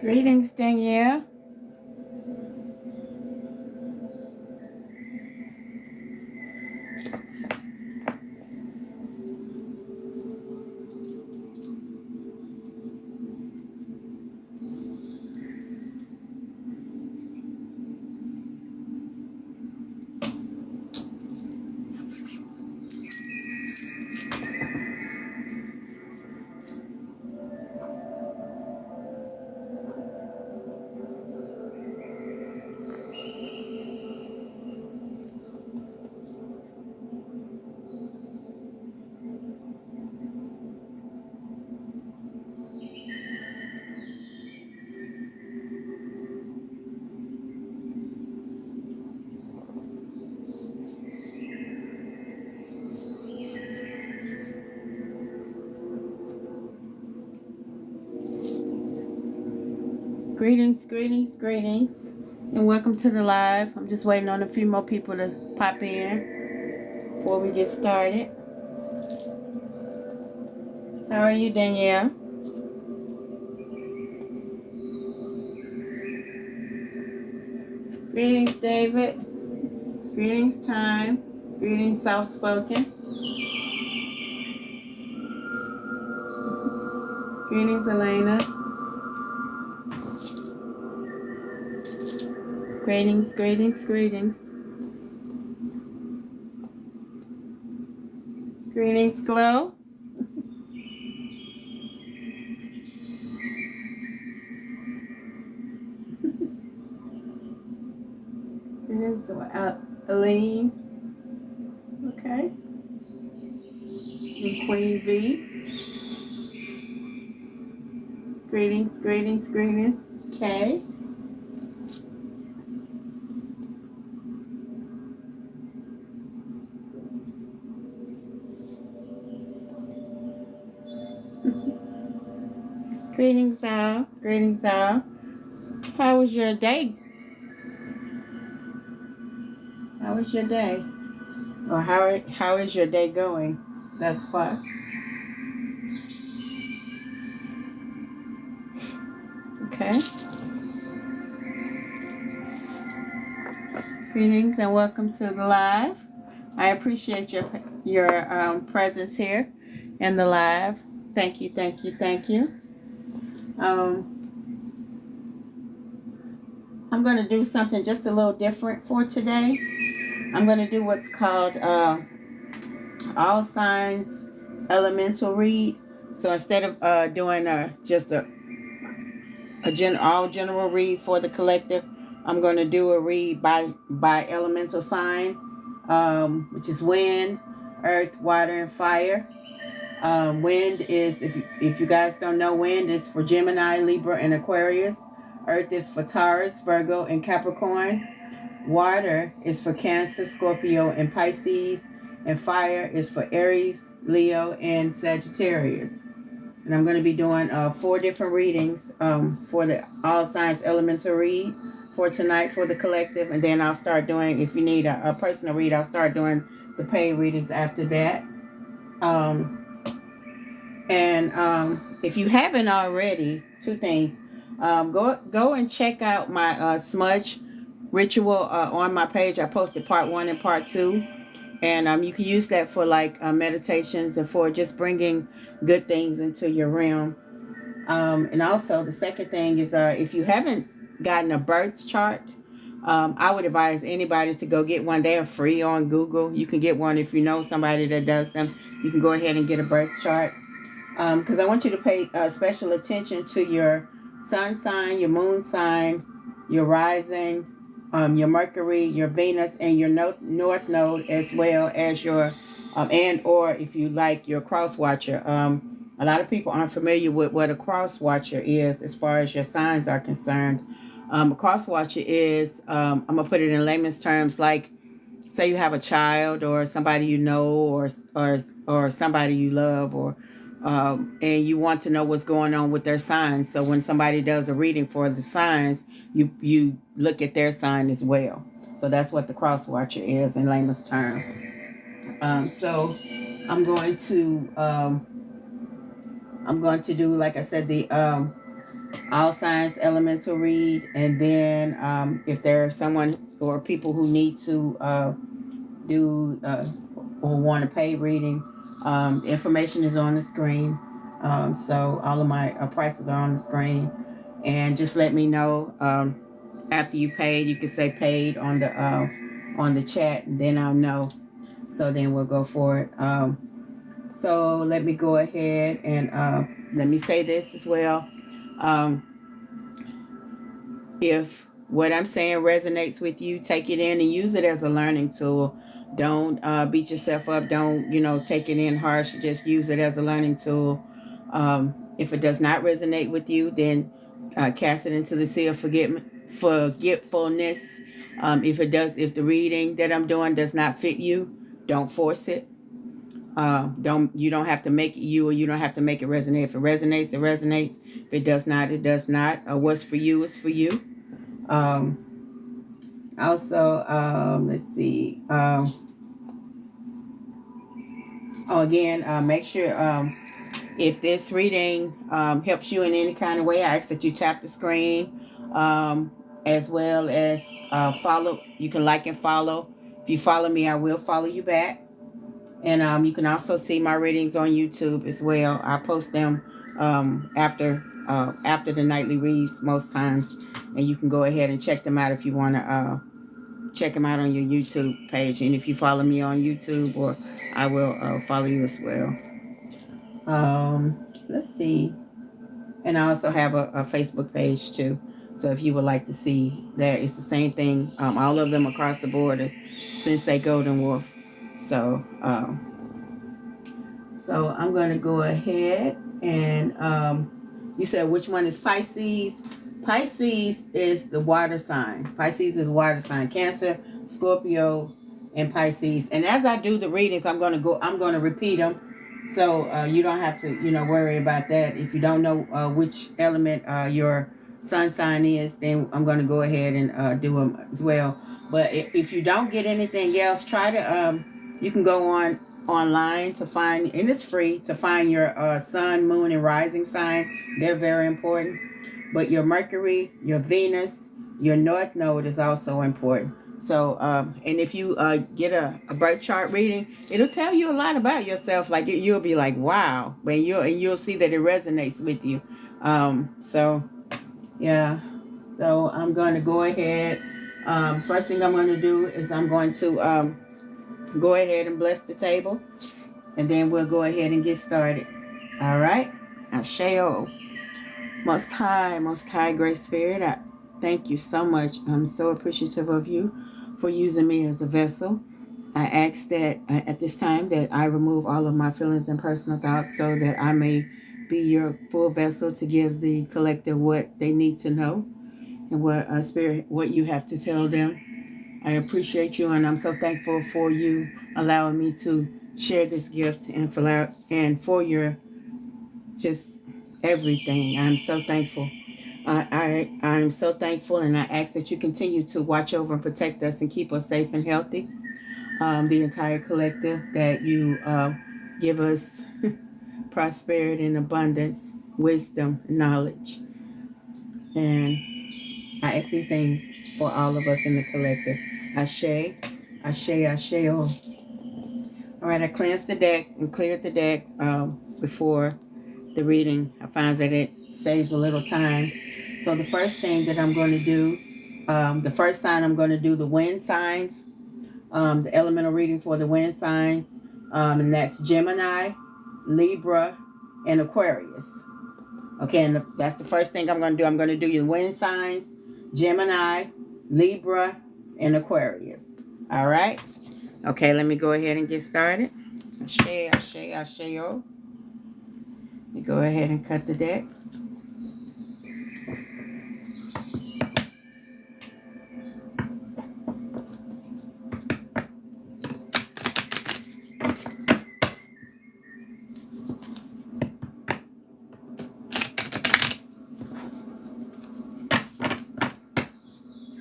Greetings, Danielle. Greetings, and welcome to the live. I'm just waiting on a few more people to pop in before we get started. How are you, Danielle? Greetings, David. Greetings, Time. Greetings, Soft Spoken. Greetings, Elena. Greetings. Greetings, Glow. Greetings, Aline. Okay. And Queen V. Greetings. Kay. Greetings, Al. How was your day? Or how is your day going thus far? Okay. Greetings and welcome to the live. I appreciate your presence here in the live. Thank you. I'm going to do something just a little different for today. I'm going to do what's called all signs elemental read. So instead of doing just a all general read for the collective, I'm going to do a read by elemental sign, which is wind, earth, water, and fire. Wind is, if you guys don't know, wind is for Gemini, Libra, and Aquarius. Earth is for Taurus, Virgo, and Capricorn. Water is for Cancer, Scorpio, and Pisces. And fire is for Aries, Leo, and Sagittarius. And I'm going to be doing 4 different readings for the all signs elemental read for tonight for the collective. And then I'll start doing, if you need a personal read, I'll start doing the paid readings after that. If you haven't already, 2 things. Go and check out my smudge ritual on my page. I posted part 1 and part 2. And you can use that for like meditations and for just bringing good things into your realm. And also the second thing is if you haven't gotten a birth chart, I would advise anybody to go get one. They are free on Google. You can get one if you know somebody that does them. You can go ahead and get a birth chart. Because I want you to pay special attention to your sun sign, your moon sign, your rising, your Mercury, your Venus, and your North Node, as well as your, and or if you like, your cross watcher. A lot of people aren't familiar with what a cross watcher is as far as your signs are concerned. A cross watcher is, I'm going to put it in layman's terms, like say you have a child or somebody you know or somebody you love and you want to know what's going on with their signs. So when somebody does a reading for the signs, you look at their sign as well. So that's what the cross watcher is in layman's term. So I'm going to do, like I said, the all signs elemental read. And then if there's someone or people who need to do or want a paid reading, the information is on the screen. So all of my prices are on the screen. And just let me know after you paid. You can say paid on the chat, and then I'll know. So then we'll go for it. So let me go ahead and let me say this as well. Um, if what I'm saying resonates with you, take it in and use it as a learning tool. Don't beat yourself up. Don't, take it in harsh. Just use it as a learning tool. If it does not resonate with you, then cast it into the sea of forgetfulness. If the reading that I'm doing does not fit you, don't force it. You don't have to make it you, or you don't have to make it resonate. If it resonates, it resonates. If it does not, it does not. What's for you is for you. Also, let's see. Make sure if this reading helps you in any kind of way, I ask that you tap the screen, as well as follow. You can like and follow. If you follow me, I will follow you back. And you can also see my readings on YouTube as well. I post them after the nightly reads most times, and you can go ahead and check them out if you want to check them out on your YouTube page. And if you follow me on YouTube, or I will follow you as well. Let's see. And I also have a Facebook page too. So if you would like to see that, it's the same thing. All of them across the board, Sensei Golden Wolf. So I'm going to go ahead and you said which one is Pisces? Pisces is the water sign. Pisces is water sign. Cancer, Scorpio, and Pisces. And as I do the readings, I'm going to repeat them. So you don't have to, worry about that. If you don't know which element your sun sign is, then I'm going to go ahead and do them as well. But if you don't get anything else, try to, you can go online to find, and it's free, to find your sun, moon, and rising sign. They're very important. But your Mercury, your Venus, your North Node is also important. So, and if you get a birth chart reading, it'll tell you a lot about yourself. Like you'll be like, wow, but you'll see that it resonates with you. So yeah. So I'm going to go ahead. First thing I'm going to do is I'm going to go ahead and bless the table, and then we'll go ahead and get started. All right. Asheo. Most High, Great Spirit, I thank you so much. I'm so appreciative of you for using me as a vessel. I ask that at this time that I remove all of my feelings and personal thoughts, so that I may be your full vessel to give the collective what they need to know, and what you have to tell them. I appreciate you, and I'm so thankful for you allowing me to share this gift, and for your just everything. I'm so thankful. I'm so thankful, and I ask that you continue to watch over and protect us and keep us safe and healthy. The entire collective, that you give us prosperity and abundance, wisdom, knowledge. And I ask these things for all of us in the collective. Ashe, Ashe, Ashe. All right, I cleansed the deck and cleared the deck before the reading. I find that it saves a little time. So the first thing that I'm going to do, the first sign I'm going to do the wind signs, the elemental reading for the wind signs, and that's Gemini, Libra, and Aquarius. Okay, and that's the first thing I'm going to do. I'm going to do your wind signs, Gemini, Libra, and Aquarius. All right? Okay, let me go ahead and get started. Ashe, Ashe, Ashe-o. Let me go ahead and cut the deck.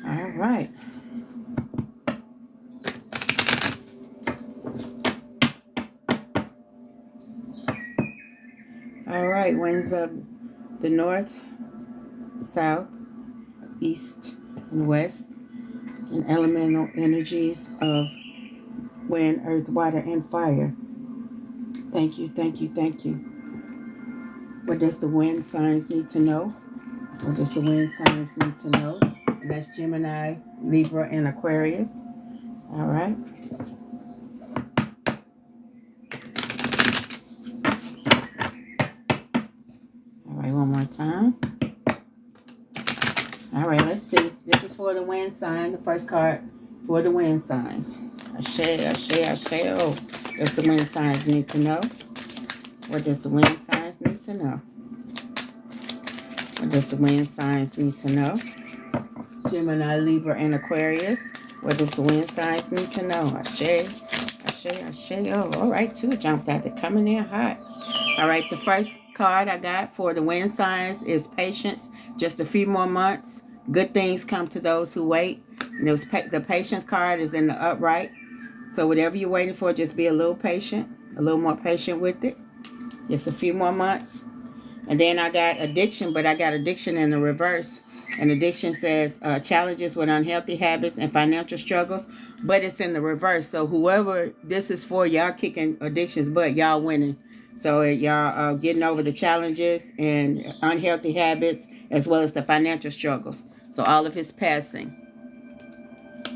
All right. All right, winds of the north, south, east, and west, and elemental energies of wind, earth, water, and fire. Thank you, thank you, thank you. What does the wind signs need to know? What does the wind signs need to know? And that's Gemini, Libra, and Aquarius. All right. All right, one more time. All right, let's see. This is for the wind sign, the first card for the wind signs. Ashe, ashe, ashe. Oh, does the wind signs need to know? What does the wind signs need to know? What does the wind signs need to know? Gemini, Libra, and Aquarius. What does the wind signs need to know? Ashe, ashe, ashe. Oh, all right, two jumped out. They're coming in hot. All right, the first card I got for the wind signs is patience. Just a few more months. Good things come to those who wait. And the patience card is in the upright. So whatever you're waiting for, just be a little patient, a little more patient with it. Just a few more months. And then I got addiction, but I got addiction in the reverse. And addiction says challenges with unhealthy habits and financial struggles, but it's in the reverse. So whoever this is for, y'all kicking addictions, but y'all winning. So y'all getting over the challenges and unhealthy habits as well as the financial struggles. So all of it's passing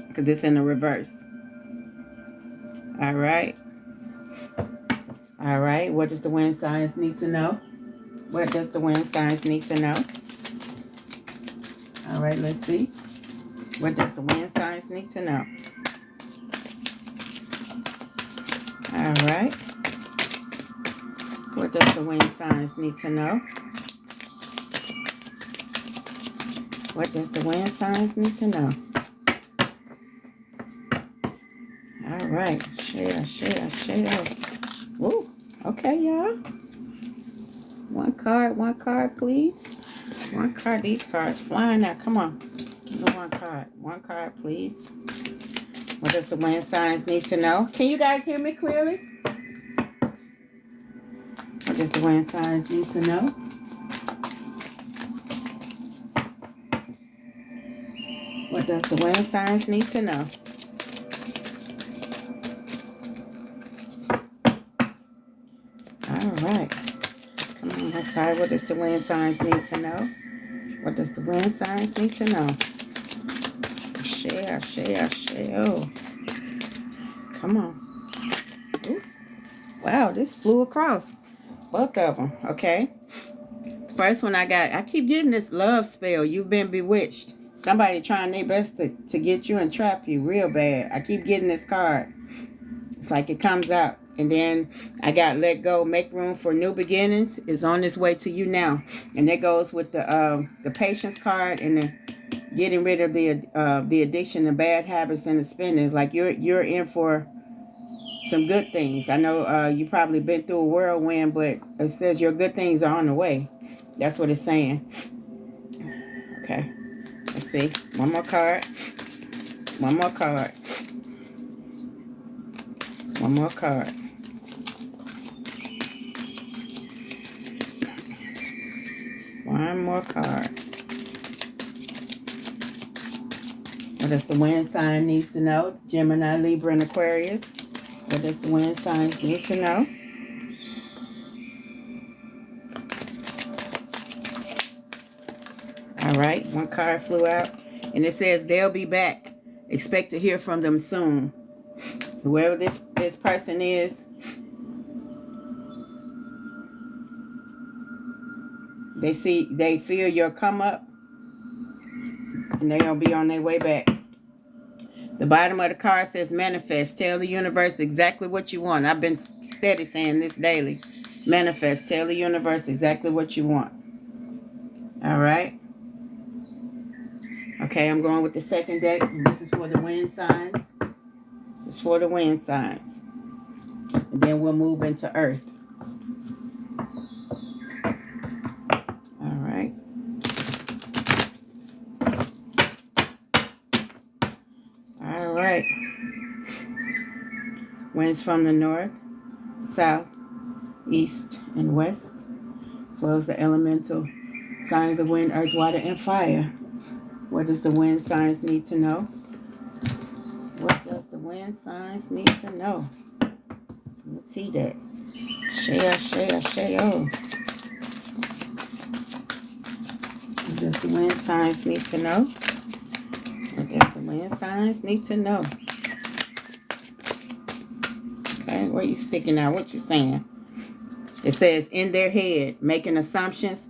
because it's in the reverse. All right. All right. What does the wind signs need to know? What does the wind signs need to know? All right, let's see. What does the wind signs need to know? All right. What does the wind signs need to know? What does the wind signs need to know? All right. Share. Woo. Okay, y'all. One card, please. One card. These cards flying out. Come on. Give me one card. One card, please. What does the wind signs need to know? Can you guys hear me clearly? What does the wind signs need to know? What does the wind signs need to know? All right. Come on, let's start. What does the wind signs need to know? What does the wind signs need to know? Share. Oh, come on. Ooh. Wow, this flew across. Both of them. Okay. The first one I keep getting this love spell. You've been bewitched. Somebody trying their best to get you and trap you real bad. I keep getting this card. It's like it comes out. And then I got let go, make room for new beginnings is on its way to you now. And that goes with the patience card and the getting rid of the addiction, the bad habits, and the spending. It's like you're in for some good things. I know you probably been through a whirlwind, but it says your good things are on the way. That's what it's saying. Okay. Let's see. One more card. One more card. One more card. One more card. What does the wind sign needs to know? Gemini, Libra, and Aquarius. What does the wind signs need to know? All right, one card flew out. And it says they'll be back. Expect to hear from them soon. Whoever this person is, they feel your come up, and they'll be on their way back. The bottom of the card says manifest. Tell the universe exactly what you want. I've been steady saying this daily. Manifest. Tell the universe exactly what you want. All right. Okay, I'm going with the second deck. This is for the wind signs. This is for the wind signs. And then we'll move into earth. All right. All right. Winds from the north, south, east, and west, as well as the elemental Signs of wind, earth, water, and fire. What does the wind signs need to know? What does the wind signs need to know? Let's see that. Share. What does the wind signs need to know? What does the wind signs need to know? Okay, where you sticking out? What you saying? It says, in their head, making assumptions,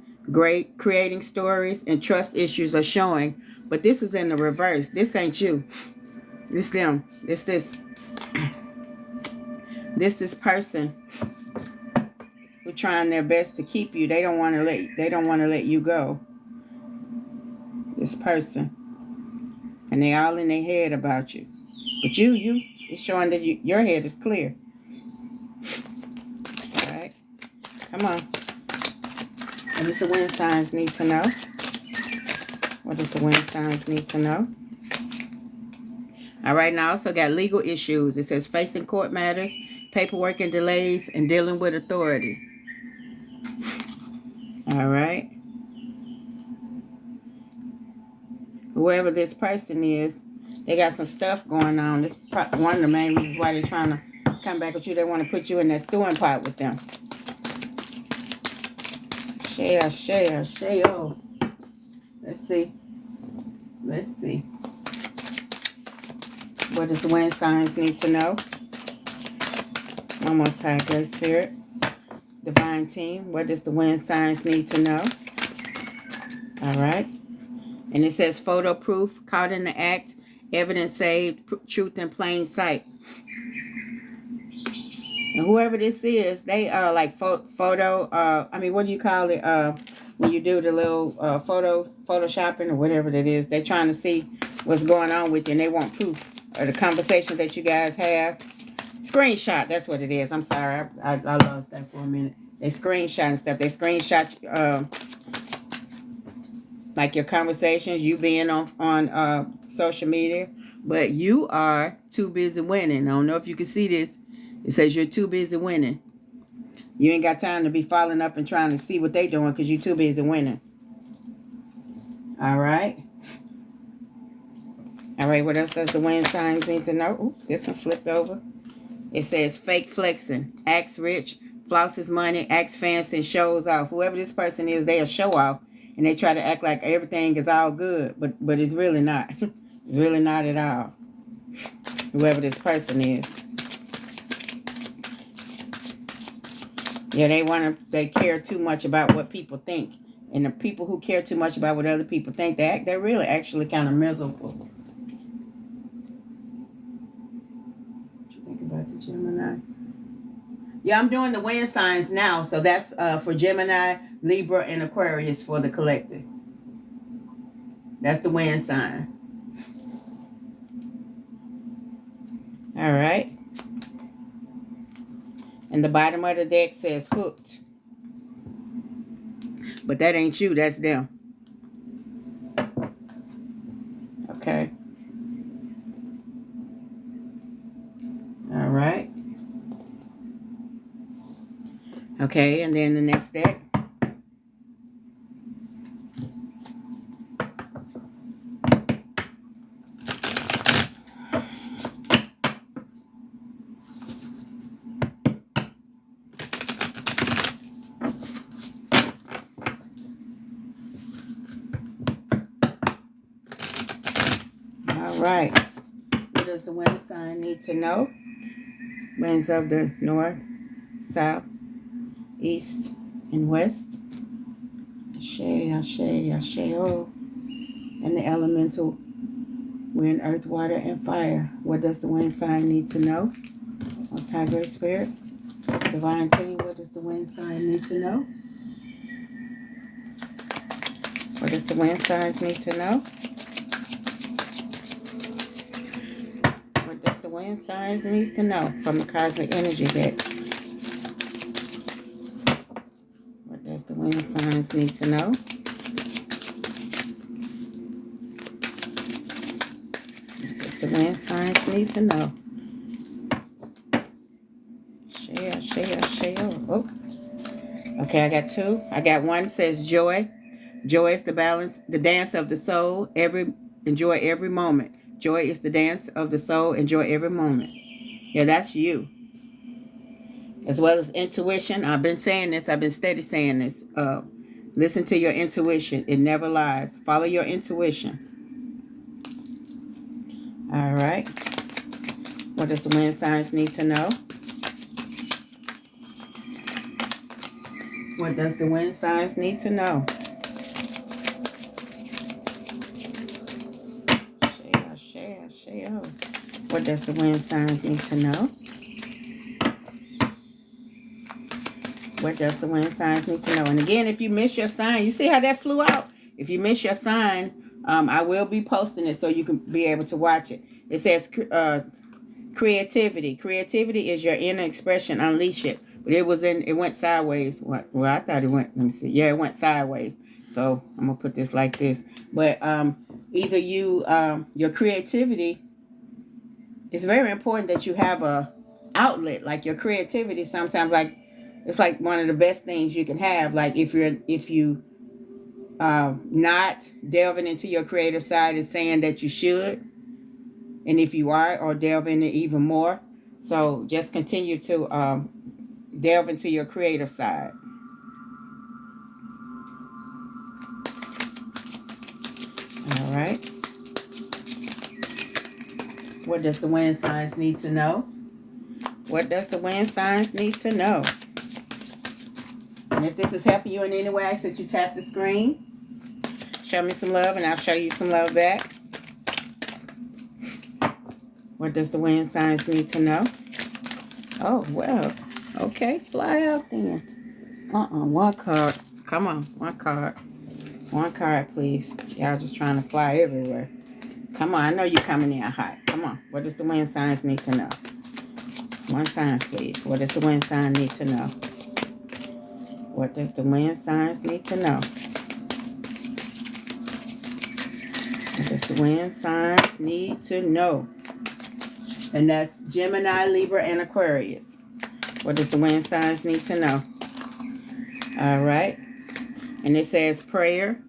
creating stories, and trust issues are showing. But this is in the reverse. This ain't you. This them. This person who trying their best to keep you. They don't want to let you go. This person. And they all in their head about you. But you, it's showing that your head is clear. All right. Come on. What does the wind signs need to know? What does the wind signs need to know? All right, now I also got legal issues. It says facing court matters, paperwork and delays, and dealing with authority. All right. Whoever this person is, they got some stuff going on. This is one of the main reasons why they're trying to come back with you. They want to put you in that stewing pot with them. Share. Let's see. What does the wind signs need to know? Almost high, Great Spirit. Divine Team. What does the wind signs need to know? All right. And it says photo proof, caught in the act, evidence saved, truth in plain sight. And whoever this is, they are like photo. What do you call it? When you do the little photoshopping or whatever that is, they're trying to see what's going on with you, and they want proof of the conversations that you guys have. Screenshot, that's what it is. I'm sorry, I lost that for a minute. They screenshot and stuff. They screenshot like your conversations, you being on social media, but you are too busy winning. I don't know if you can see this. It says you're too busy winning. You ain't got time to be following up and trying to see what they doing because you're too busy winning. All right. All right, what else does the wind signs need to know? Ooh, this one flipped over. It says fake flexing, acts rich, flosses money, acts fancy, and shows off. Whoever this person is, they a show off, and they try to act like everything is all good, but it's really not. It's really not at all. Whoever this person is. Yeah, they care too much about what people think. And the people who care too much about what other people think, they're really actually kind of miserable. What you think about the Gemini? Yeah, I'm doing the wind signs now. So that's for Gemini, Libra, and Aquarius for the collective. That's the wind sign. All right. And the bottom of the deck says hooked. But that ain't you, that's them. Okay. All right. Okay, and then the next deck. Right. What does the wind sign need to know? Winds of the north, south, east, and west. Ashe, oh. And the elemental wind, earth, water, and fire. What does the wind sign need to know? Most High Great Spirit. Divine Team, what does the wind sign need to know? What does the wind signs need to know? Wind signs needs to know from the cosmic energy deck. What does the wind signs need to know? What does the wind signs need to know? Share. Oh. Okay, I got two. I got one says joy, Joy is the balance, the dance of the soul. Enjoy every moment. Joy is the dance of the soul. Enjoy every moment. Yeah, that's you. As well as intuition. I've been saying this. I've been steady saying this. Listen to your intuition. It never lies. Follow your intuition. All right. What does the wind signs need to know? What does the wind signs need to know? Share. What does the wind signs need to know? What does the wind signs need to know? And again, if you miss your sign, you see how that flew out? If you miss your sign, I will be posting it so you can be able to watch it. It says creativity. Creativity is your inner expression. Unleash it. But it went sideways. Well, I thought it went, let me see. Yeah, it went sideways. So I'm going to put this like this. But either your creativity, it's very important that you have a outlet. Like your creativity sometimes, like, it's like one of the best things you can have. Like if you not delving into your creative side is saying that you should. And if you are, or delve into even more. So just continue to delve into your creative side. All right. What does the wind signs need to know? What does the wind signs need to know? And if this is helping you in any way, I ask that you tap the screen. Show me some love and I'll show you some love back. What does the wind signs need to know? Oh, well. Okay, fly out then. One card. Come on, one card. One card, please. Y'all just trying to fly everywhere. Come on, I know you're coming in hot. Come on. What does the wind signs need to know? One sign, please. What does the wind sign need to know? What does the wind signs need to know? What does the wind signs need to know? And that's Gemini, Libra, and Aquarius. What does the wind signs need to know? All right. And it says prayer.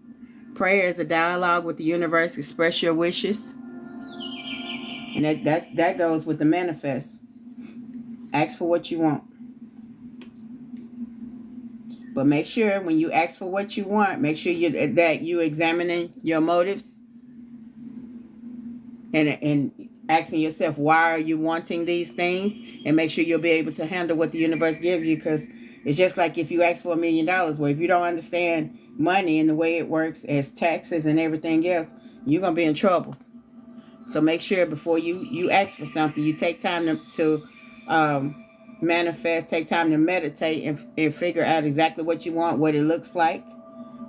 Prayer is a dialogue with the universe. Express your wishes. And that goes with the manifest. Ask for what you want. But make sure when you ask for what you want, make sure that you examining your motives and asking yourself, why are you wanting these things? And make sure you'll be able to handle what the universe gives you, because it's just like if you ask for $1 million. Well, if you don't understand money and the way it works as taxes and everything else, you're going to be in trouble. So make sure before you ask for something, you take time to manifest, take time to meditate and figure out exactly what you want, what it looks like,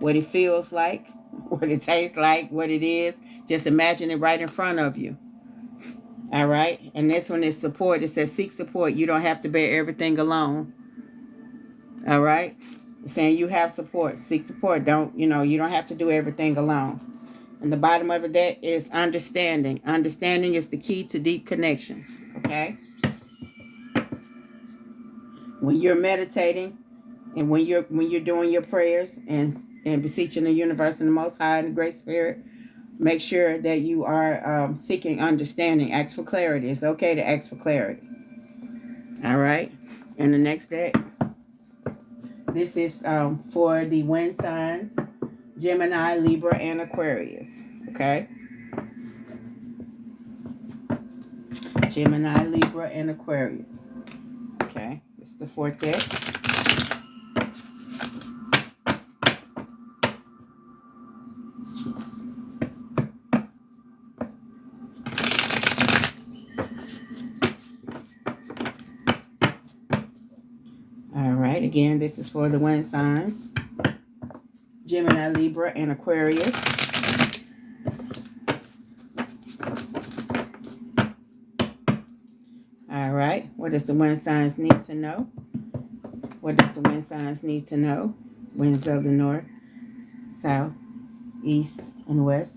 what it feels like, what it tastes like, what it is. Just imagine it right in front of you. All right. And this one is support. It says seek support. You don't have to bear everything alone. All right. It's saying you have support. Seek support. You don't have to do everything alone. And the bottom of it is understanding. Understanding is the key to deep connections. Okay. When you're meditating and when you're doing your prayers and beseeching the universe and the Most High and the Great Spirit, make sure that you are seeking understanding. Ask for clarity. It's okay to ask for clarity. All right. And the next deck. This is for the wind signs, Gemini, Libra, and Aquarius. Okay. Gemini, Libra, and Aquarius. Okay. This is the fourth deck. Again, this is for the wind signs, Gemini, Libra, and Aquarius. All right. What does the wind signs need to know? What does the wind signs need to know? Winds of the north, south, east, and west,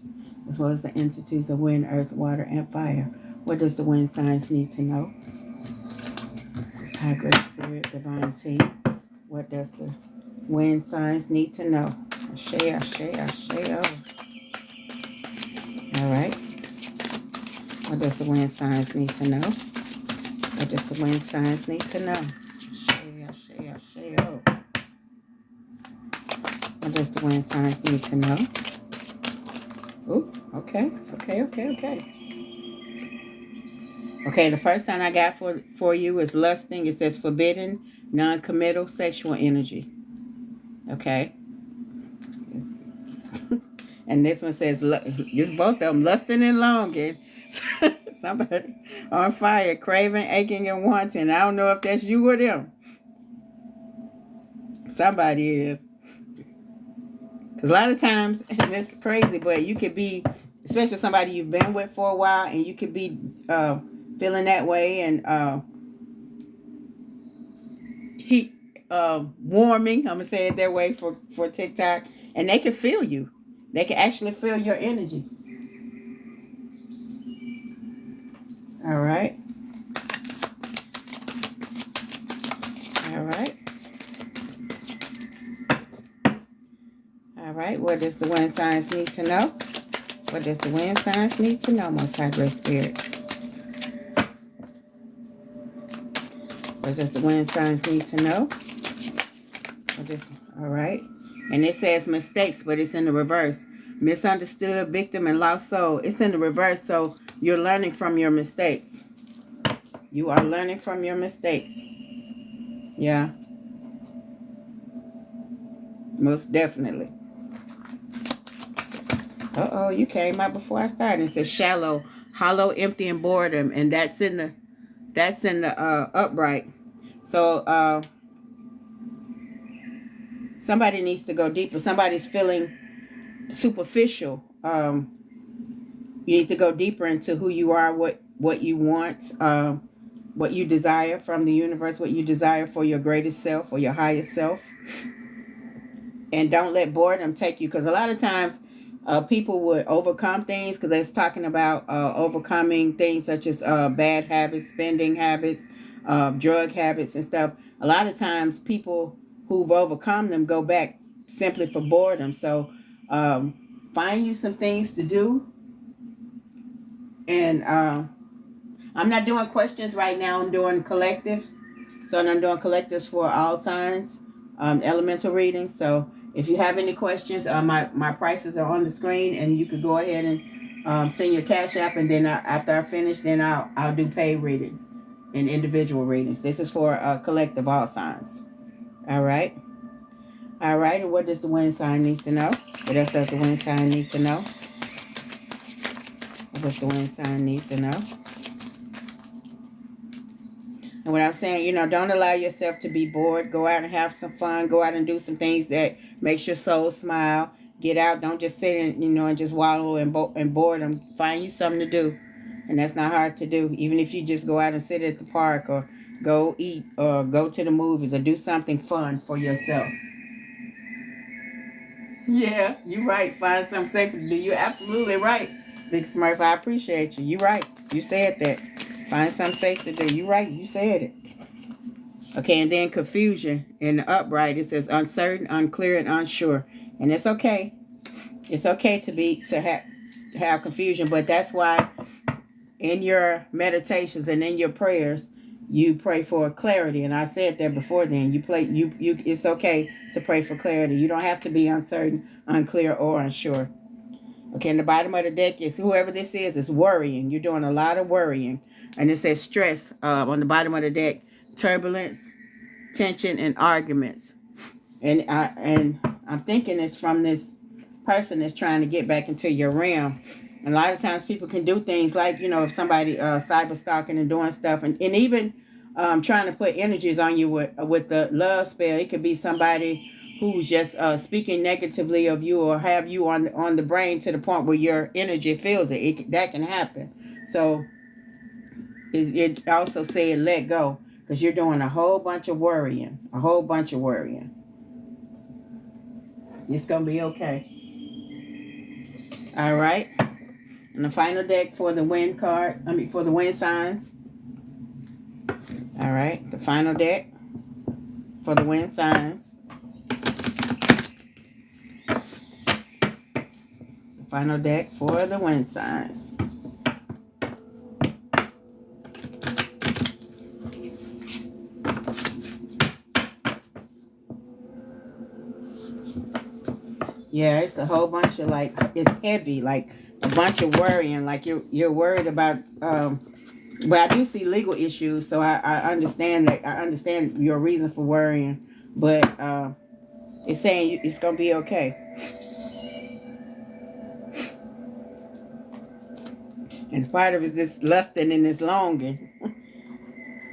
as well as the entities of wind, earth, water, and fire. What does the wind signs need to know? It's High Great Spirit, Divine Team. What does the wind signs need to know? Share. All right. What does the wind signs need to know? What does the wind signs need to know? Share. What does the wind signs need to know? Ooh, okay. Okay, the first sign I got for you is lusting. It says forbidden, non-committal sexual energy. Okay. And this one says, it's both of them, lusting and longing. Somebody on fire, craving, aching, and wanting. I don't know if that's you or them. Somebody is. Because a lot of times, and it's crazy, but you could be, especially somebody you've been with for a while, and you could be feeling that way and heat warming. I'm gonna say it that way for TikTok, and they can feel you. They can actually feel your energy. All right. What does the wind signs need to know? What does the wind signs need to know, Most High Great Spirit? What does the wind signs need to know? All right. And it says mistakes, but it's in the reverse. Misunderstood, victim, and lost soul. It's in the reverse, so you're learning from your mistakes. You are learning from your mistakes. Yeah. Most definitely. Uh-oh, you came out before I started. It says shallow, hollow, empty, and boredom. And that's in the upright. So somebody needs to go deeper. Somebody's feeling superficial. You need to go deeper into who you are, what you want, what you desire from the universe, what you desire for your greatest self or your highest self. And don't let boredom take you, because a lot of times people would overcome things, because they're talking about overcoming things such as bad habits, spending habits, drug habits and stuff. A lot of times people who've overcome them go back simply for boredom. So find you some things to do. And I'm not doing questions right now. I'm doing collectives. So I'm doing collectives for all signs, elemental readings. So if you have any questions, my prices are on the screen, and you could go ahead and send your Cash App, and then after I finish, then I'll do paid readings and individual readings. This is for collective all signs. All right. And what does the wind sign need to know? What else does the wind sign need to know? What does the wind sign need to know? And what I'm saying, don't allow yourself to be bored. Go out and have some fun. Go out and do some things that makes your soul smile. Get out. Don't just sit and just wallow in boredom. Find you something to do. And that's not hard to do. Even if you just go out and sit at the park, or go eat, or go to the movies, or do something fun for yourself. Yeah, you're right. Find something safe to do. You're absolutely right, Big Smurf. I appreciate you. You're right. You said that. Find something safe to do. You're right. You said it. Okay, and then confusion in the upright. It says uncertain, unclear, and unsure. And it's okay. It's okay to have confusion, but that's why in your meditations and in your prayers, you pray for clarity. And I said that before then. It's okay to pray for clarity. You don't have to be uncertain, unclear, or unsure. Okay, and the bottom of the deck is whoever this is worrying. You're doing a lot of worrying. And it says stress on the bottom of the deck, turbulence, tension, and arguments. And I'm thinking it's from this person that's trying to get back into your realm. And a lot of times people can do things like, if somebody cyber stalking and doing stuff, and even trying to put energies on you with the love spell. It could be somebody who's just speaking negatively of you, or have you on the brain to the point where your energy feels it. That can happen. So it also said let go, because you're doing a whole bunch of worrying. It's going to be okay. All right. And the final deck for the wind for the wind signs. All right. The final deck for the wind signs. Final deck for the wind signs. Yeah, it's a whole bunch of like, it's heavy, like a bunch of worrying, like you're worried about. But I do see legal issues, so I understand that. I understand your reason for worrying, but it's saying it's gonna be okay. And part of it is this lusting and this longing.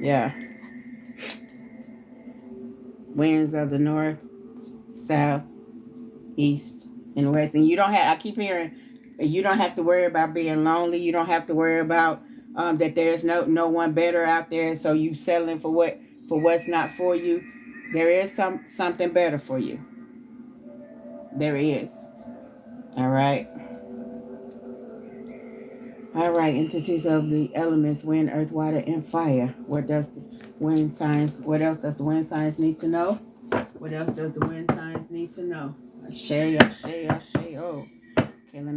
Yeah. Winds of the north, south, east, and west. And you don't have, I keep hearing, you don't have to worry about being lonely. You don't have to worry about that there's no one better out there. So you settling for what's not for you. There is something better for you. There is. All right. All right. Entities of the elements: wind, earth, water, and fire. What else does the wind signs need to know? What else does the wind signs need to know? Ashe. Oh. Okay, let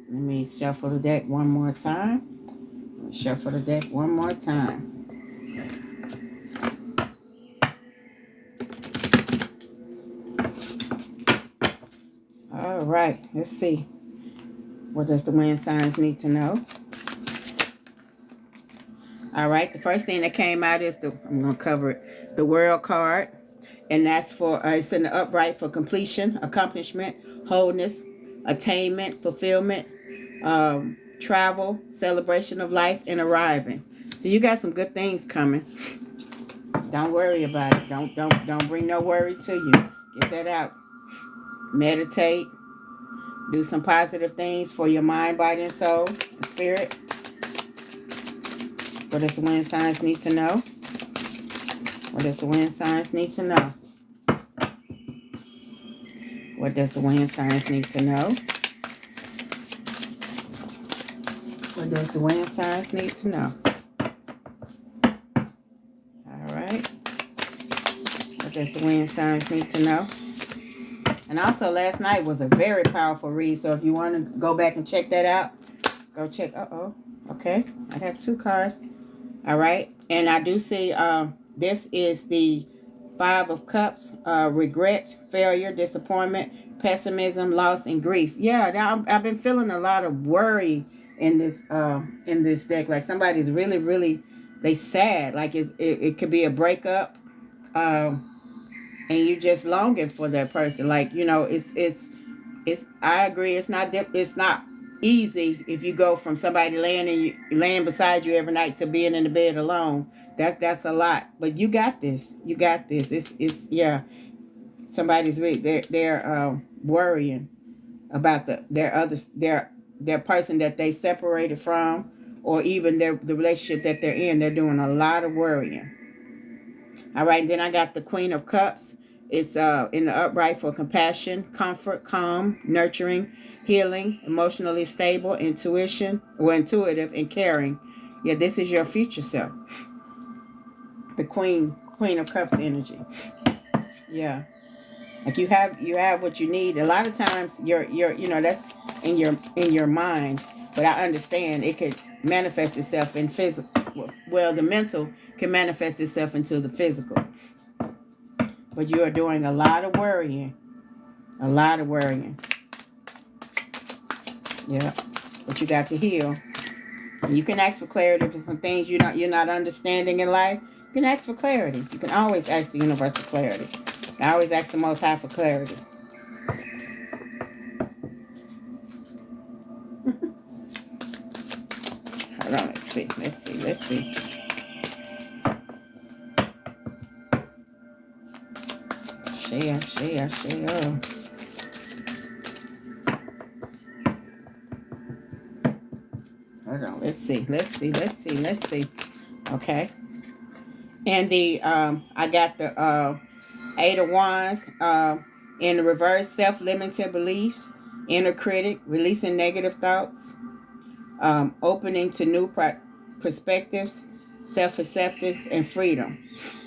me shuffle the deck one more time. All right, let's see. What does the wind signs need to know? All right, the first thing that came out is I'm going to cover it, the World card. And that's for, it's in the upright for completion, accomplishment, wholeness, attainment, fulfillment, travel, celebration of life, and arriving. So you got some good things coming. Don't worry about it. Don't bring no worry to you. Get that out. Meditate. Do some positive things for your mind, body, and soul, and spirit. What does the wind signs need to know? What does the wind signs need to know? What does the wind signs need to know? What does the wind signs need to know? All right. What does the wind signs need to know? And also last night was a very powerful read. So if you want to go back and check that out, go check. Okay. I have 2 cards. All right. And I do see this is the 5 of Cups, regret, failure, disappointment, pessimism, loss, and grief. Yeah, I've been feeling a lot of worry in this deck. Like somebody's really they sad. Like it could be a breakup, and you just longing for that person. Like it's. I agree. It's not easy if you go from somebody laying beside you every night to being in the bed alone. That's a lot, but you got this. It's yeah. Somebody's they're worrying about their person that they separated from, or even the relationship that they're in. They're doing a lot of worrying. All right, then I got the Queen of Cups. It's in the upright for compassion, comfort, calm, nurturing, healing, emotionally stable, intuitive, and caring. Yeah, this is your future self. The Queen of Cups energy. Yeah. Like you have what you need. A lot of times you're that's in your mind, but I understand it could manifest itself in physical. Well, the mental can manifest itself into the physical. But you are doing a lot of worrying. Yeah. But you got to heal. And you can ask for clarity for some things you're not understanding in life. You can ask for clarity. You can always ask the universe for clarity. I always ask the Most High for clarity. Hold on, let's see. Share. Hold on, let's see. Okay. And I got the 8 of Wands in the reverse, self-limiting beliefs, inner critic, releasing negative thoughts, opening to new perspectives, self-acceptance, and freedom.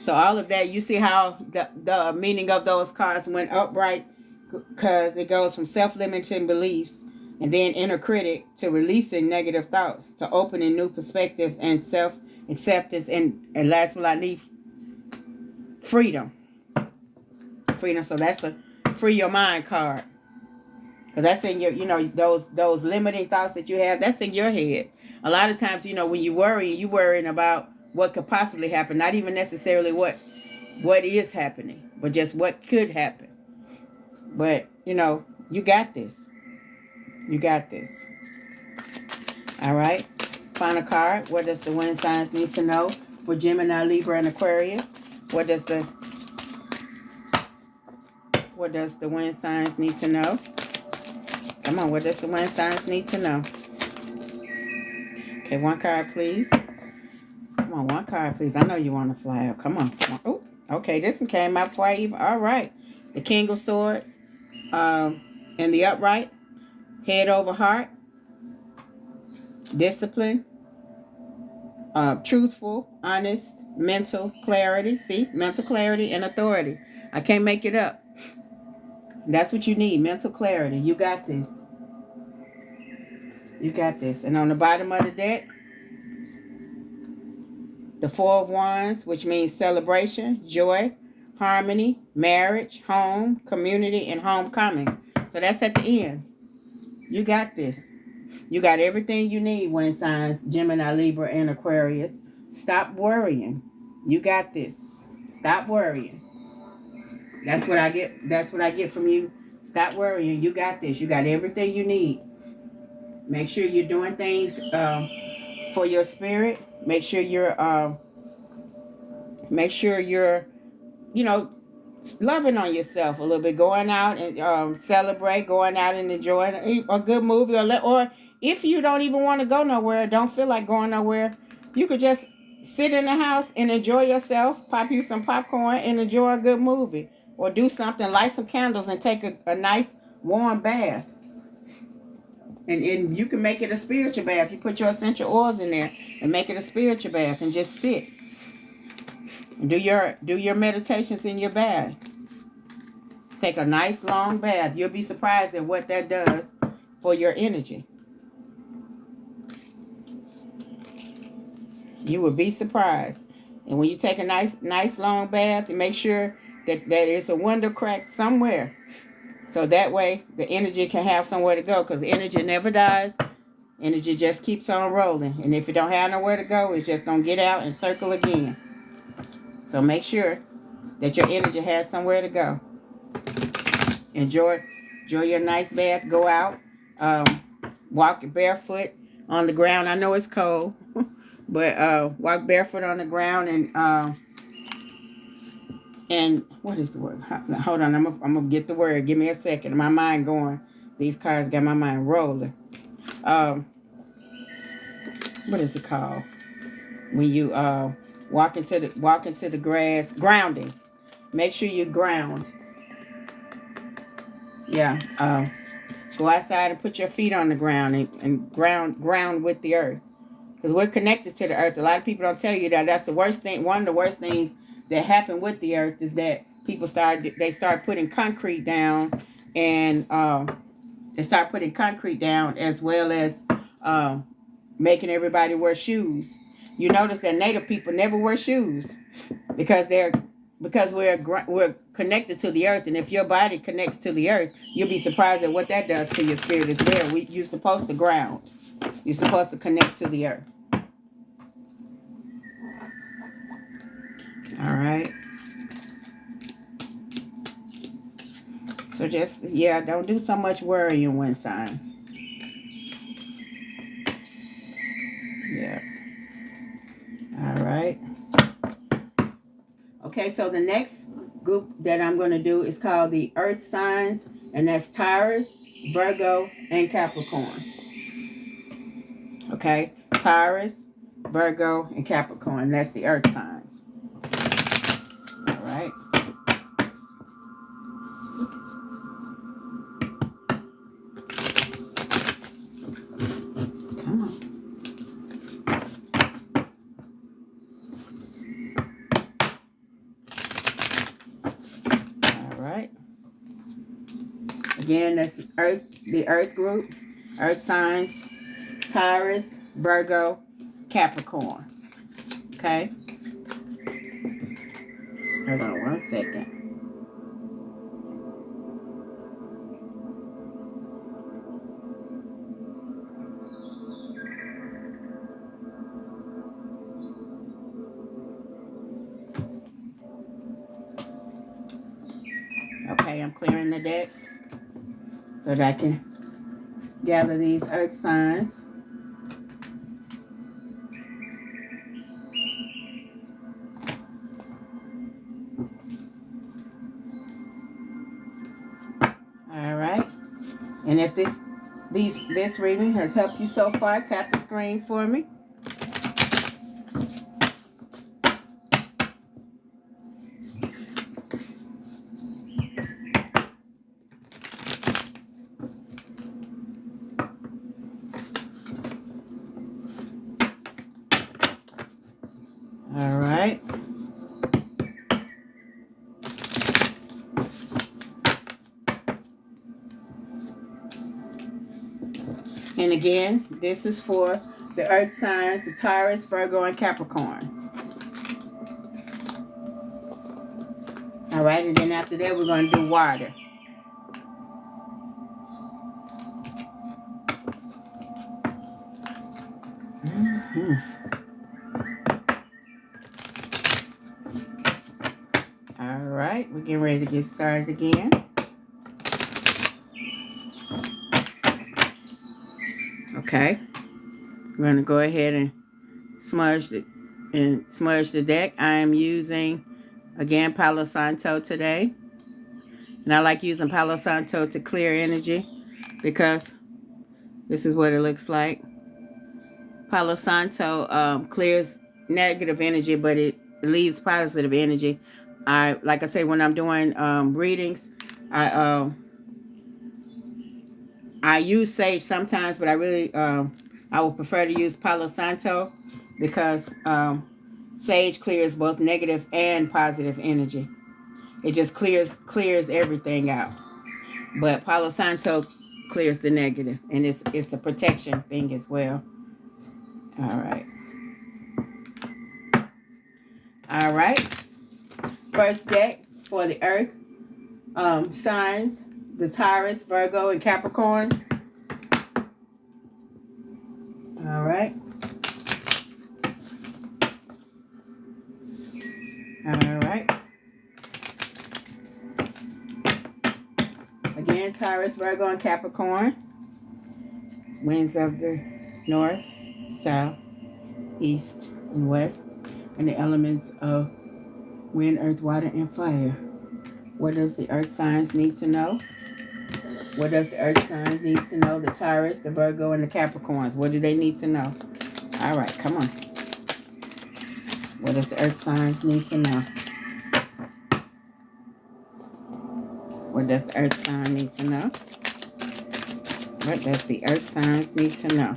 So all of that, you see how the meaning of those cards went upright, because it goes from self-limiting beliefs And then inner critic, to releasing negative thoughts, to opening new perspectives and self-acceptance, and last but not least, freedom. Freedom. So that's the free your mind card. Because that's in your, those limiting thoughts that you have, that's in your head. A lot of times, when you worrying about what could possibly happen, not even necessarily what is happening, but just what could happen. But, you got this. You got this. All right. Final card. What does the wind signs need to know for Gemini, Libra, and Aquarius? What does the wind signs need to know? Come on, what does the wind signs need to know? Okay, one card, please. Come on, one card, please. I know you want to fly out. Come on. Oh, okay, this one came out before I even. All right. The King of Swords in the upright. Head over heart. Discipline. Truthful, honest, mental clarity. See? Mental clarity and authority. I can't make it up. That's what you need. Mental clarity. You got this. You got this. And on the bottom of the deck, the Four of Wands, which means celebration, joy, harmony, marriage, home, community, and homecoming. So that's at the end. You got this. You got everything you need, wind signs, Gemini, Libra, and Aquarius. Stop worrying. You got this. Stop worrying. That's what I get. That's what I get from you. Stop worrying. You got this. You got everything you need. Make sure you're doing things for your spirit. Make sure you're loving on yourself a little bit. Going out and celebrate. Going out and enjoying a good movie, or if you don't even want to go nowhere, don't feel like going nowhere, you could just sit in the house and enjoy yourself. Pop you some popcorn and enjoy a good movie, or do something. Light some candles and take a nice warm bath. And you can make it a spiritual bath. You put your essential oils in there and make it a spiritual bath and just sit. Do your meditations in your bath. Take a nice long bath. You'll be surprised at what that does for your energy. You will be surprised. And when you take a nice long bath, and make sure that there is a window crack somewhere. So that way, the energy can have somewhere to go, because the energy never dies. Energy just keeps on rolling. And if it don't have nowhere to go, it's just going to get out and circle again. So make sure that your energy has somewhere to go. Enjoy your nice bath. Go out. Walk barefoot on the ground. I know it's cold, but walk barefoot on the ground and what is the word? Hold on, I'm gonna get the word. Give me a second. My mind going. These cards got my mind rolling. What is it called? When you walk into the grass, grounding. Make sure you ground. Yeah. Go outside and put your feet on the ground and ground with the earth. Because we're connected to the earth. A lot of people don't tell you that. That's the worst thing. One of the worst things that happen with the earth is that people start putting concrete down, and they start putting concrete down, as well as making everybody wear shoes. You notice that Native people never wear shoes because we're connected to the earth, and if your body connects to the earth, you'll be surprised at what that does to your spirit as well. You're supposed to ground. You're supposed to connect to the earth. All right. So just, don't do so much worrying, wind signs. Yeah. All right. Okay, so the next group that I'm going to do is called the Earth signs, and that's Taurus, Virgo, and Capricorn. Okay, Taurus, Virgo, and Capricorn. That's the Earth signs. All right. Come on. All right. Again, that's the Earth group. Earth signs, Taurus, Virgo, Capricorn. Okay? Hold on 1 second. Okay, I'm clearing the decks so that I can gather these earth signs. All right. And if this reading has helped you so far, tap the screen for me. All right. And again, this is for the earth signs, the Taurus, Virgo, and Capricorns. All right, and then after that, we're going to do water. All right, we're getting ready to get started again. Okay, we're going to go ahead and smudge the deck. I am using, again, Palo Santo today. And I like using Palo Santo to clear energy because this is what it looks like. Palo Santo clears negative energy, but it leaves positive energy. Like I say, when I'm doing readings, I use sage sometimes, but I really I would prefer to use Palo Santo because sage clears both negative and positive energy. It just clears everything out. But Palo Santo clears the negative, and it's a protection thing as well. All right. All right. First deck for the earth signs, the Taurus, Virgo, and Capricorns. All right. All right. Again, Taurus, Virgo, and Capricorn. Winds of the north, south, east, and west. And the elements of wind, earth, water, and fire. What does the earth signs need to know? What does the earth signs need to know? The Taurus, the Virgo, and the Capricorns. What do they need to know? All right, come on. What does the earth signs need to know? What does the earth sign need to know? What does the earth signs need to know?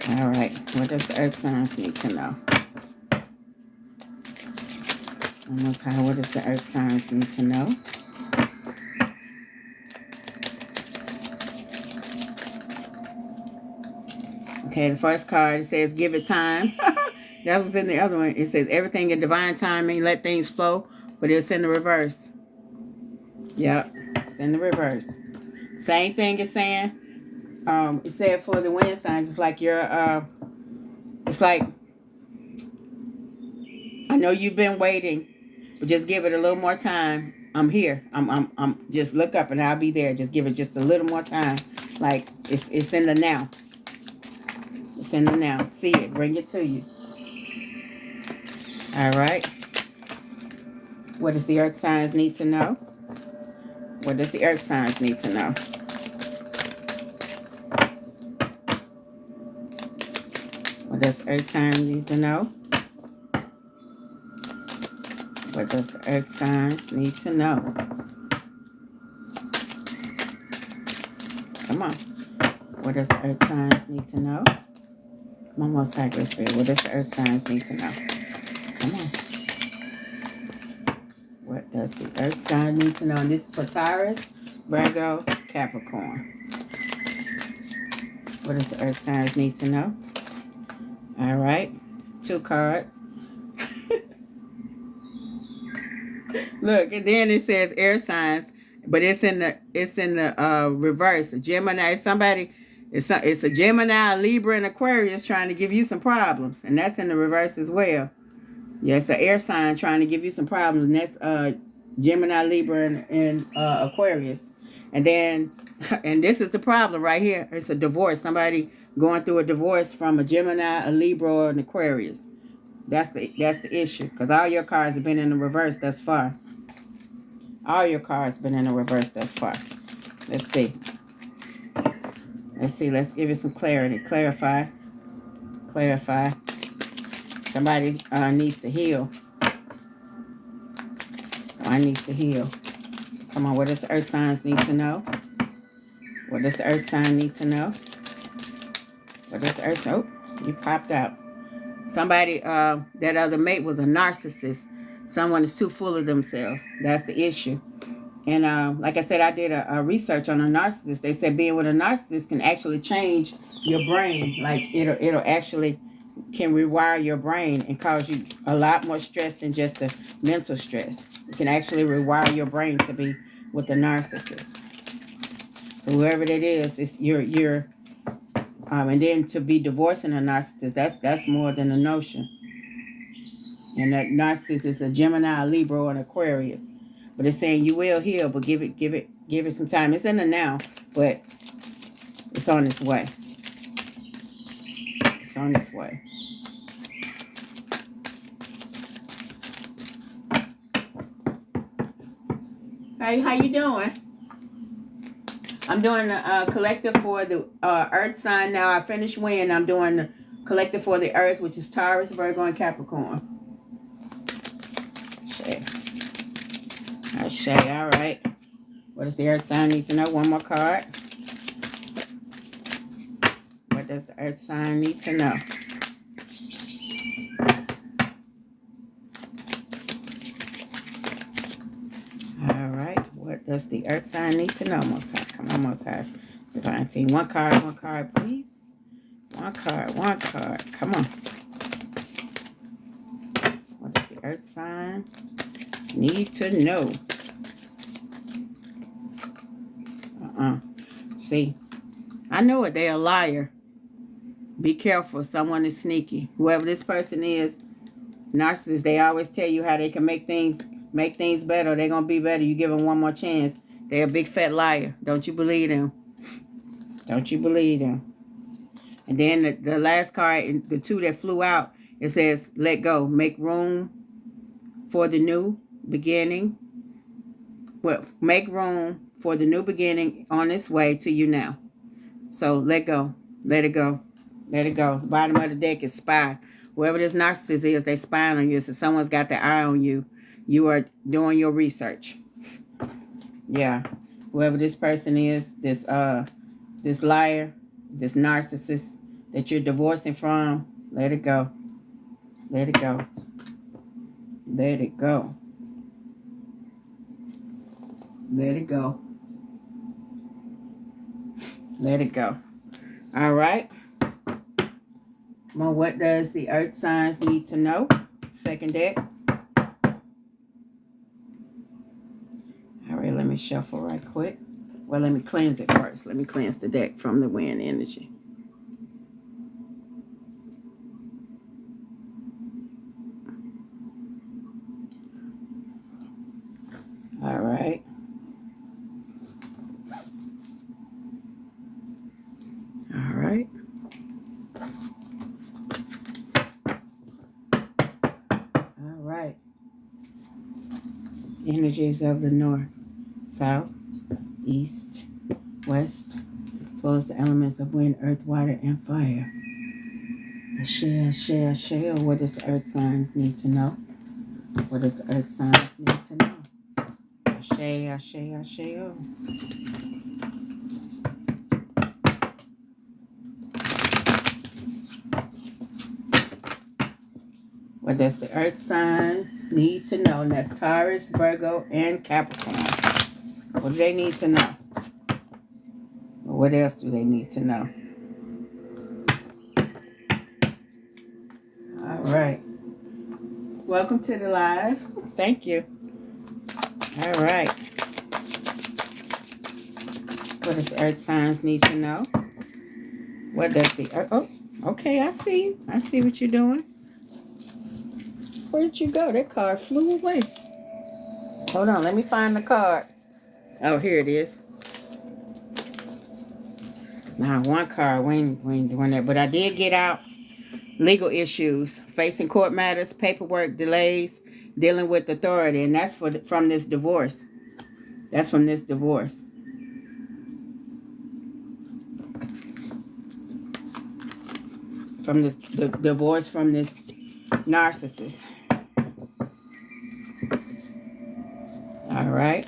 All right, what does the earth signs need to know? Almost high, what does the earth signs need to know? Okay, the first card, it says, give it time. That was in the other one. It says, everything in divine timing, let things flow, but it's in the reverse. Yep, it's in the reverse. Same thing it's saying. It said for the wind signs, it's like it's like, I know you've been waiting, but just give it a little more time. I'm here. I'm just look up and I'll be there. Just give it just a little more time. Like it's in the now. It's in the now. See it. Bring it to you. All right. What does the earth signs need to know? What does the earth signs need to know? What does the earth signs need to know? What does the earth signs need to know? Come on. What does the earth signs need to know? Come on, Most High Great Spirit. What does the earth signs need to know? Come on. What does the earth sign need to know? And this is for Taurus, Virgo, Capricorn. What does the earth signs need to know? All right. 2 cards. Look, and then it says air signs, but it's in the reverse. A Gemini, it's a Gemini, a Libra, and Aquarius trying to give you some problems, and that's in the reverse as well. Yeah, it's an air sign trying to give you some problems, and that's Gemini, Libra, and Aquarius. And then, and this is the problem right here. It's a divorce. Somebody going through a divorce from a Gemini, a Libra, or an Aquarius. That's the issue, because all your cards have been in the reverse thus far. All your cards been in the reverse thus far. Let's see. Let's give it some clarity. Clarify. Somebody needs to heal. Somebody needs to heal. Come on, what does the earth signs need to know? What does the earth sign need to know? What does the earth... Oh, you popped out. Somebody, that other mate was a narcissist. Someone is too full of themselves. That's the issue. And like I said, I did a research on a narcissist. They said being with a narcissist can actually change your brain. Like it'll actually can rewire your brain and cause you a lot more stress than just the mental stress. It can actually rewire your brain to be with the narcissist. So whoever that is, it's you're and then to be divorcing a narcissist, that's more than a notion. And that narcissist is a Gemini, a Libra, or an Aquarius. But it's saying you will heal, but give it some time. It's in the now, but it's on its way. It's on its way. Hey, how you doing? I'm doing the collective for the earth sign now. I finished when I'm doing the collective for the earth, which is Taurus, Virgo, and Capricorn. Shay, all right. What does the earth sign need to know? One more card. What does the earth sign need to know? All right. What does the earth sign need to know? Most high. Come on, most high. Divine team. One card, please. One card. Come on. What does the earth sign need to know? See, I know it. They're a liar. Be careful. Someone is sneaky. Whoever this person is, narcissists, they always tell you how they can make things better. They're going to be better. You give them one more chance. They're a big fat liar. Don't you believe them? Don't you believe them? And then the last card, the 2 that flew out, it says, let go. Make room for the new beginning. Well, make room for the new beginning on its way to you now. So let go. Let it go. Let it go. Bottom of the deck is spy. Whoever this narcissist is, they spying on you. So someone's got their eye on you. You are doing your research. Yeah. Whoever this person is, this liar, this narcissist that you're divorcing from, let it go. Let it go. Let it go. Let it go. Let it go. All right. Well, what does the earth signs need to know? Second deck. All right, let me shuffle right quick. Well, let me cleanse it first. Let me cleanse the deck from the wind energy. All right. All right. All right. Energies of the north, south, east, west, as well as the elements of wind, earth, water, and fire. Ashe. What does the earth signs need to know? What does the earth signs need to know? Ashe. What does the earth signs need to know? And that's Taurus, Virgo, and Capricorn. What do they need to know? What else do they need to know? All right. Welcome to the live. Thank you. All right. What does the earth signs need to know? What does the earth... Oh, okay. I see you. I see what you're doing. Where did you go? That card flew away. Hold on. Let me find the card. Oh, here it is. Now, one card. We ain't doing that. But I did get out legal issues, facing court matters, paperwork delays, dealing with authority. And that's from this divorce. That's from this divorce. From the divorce from this narcissist. All right.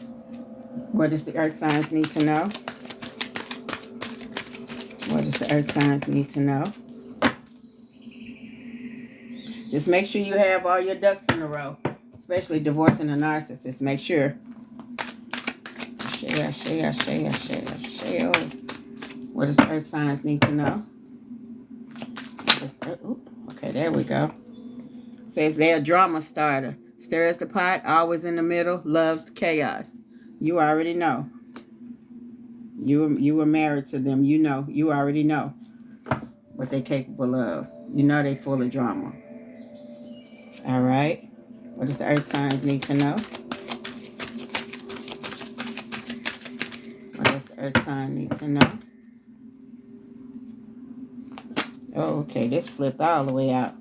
What does the earth signs need to know? What does the earth signs need to know? Just make sure you have all your ducks in a row, especially divorcing a narcissist. Make sure. Share. What does the earth signs need to know? Okay, there we go. Says they're a drama starter. Stirs the pot, always in the middle, loves the chaos. You already know. You were married to them. You know. You already know what they're capable of. You know they're full of drama. All right. What does the earth signs need to know? What does the earth sign need to know? Oh, okay. This flipped all the way out.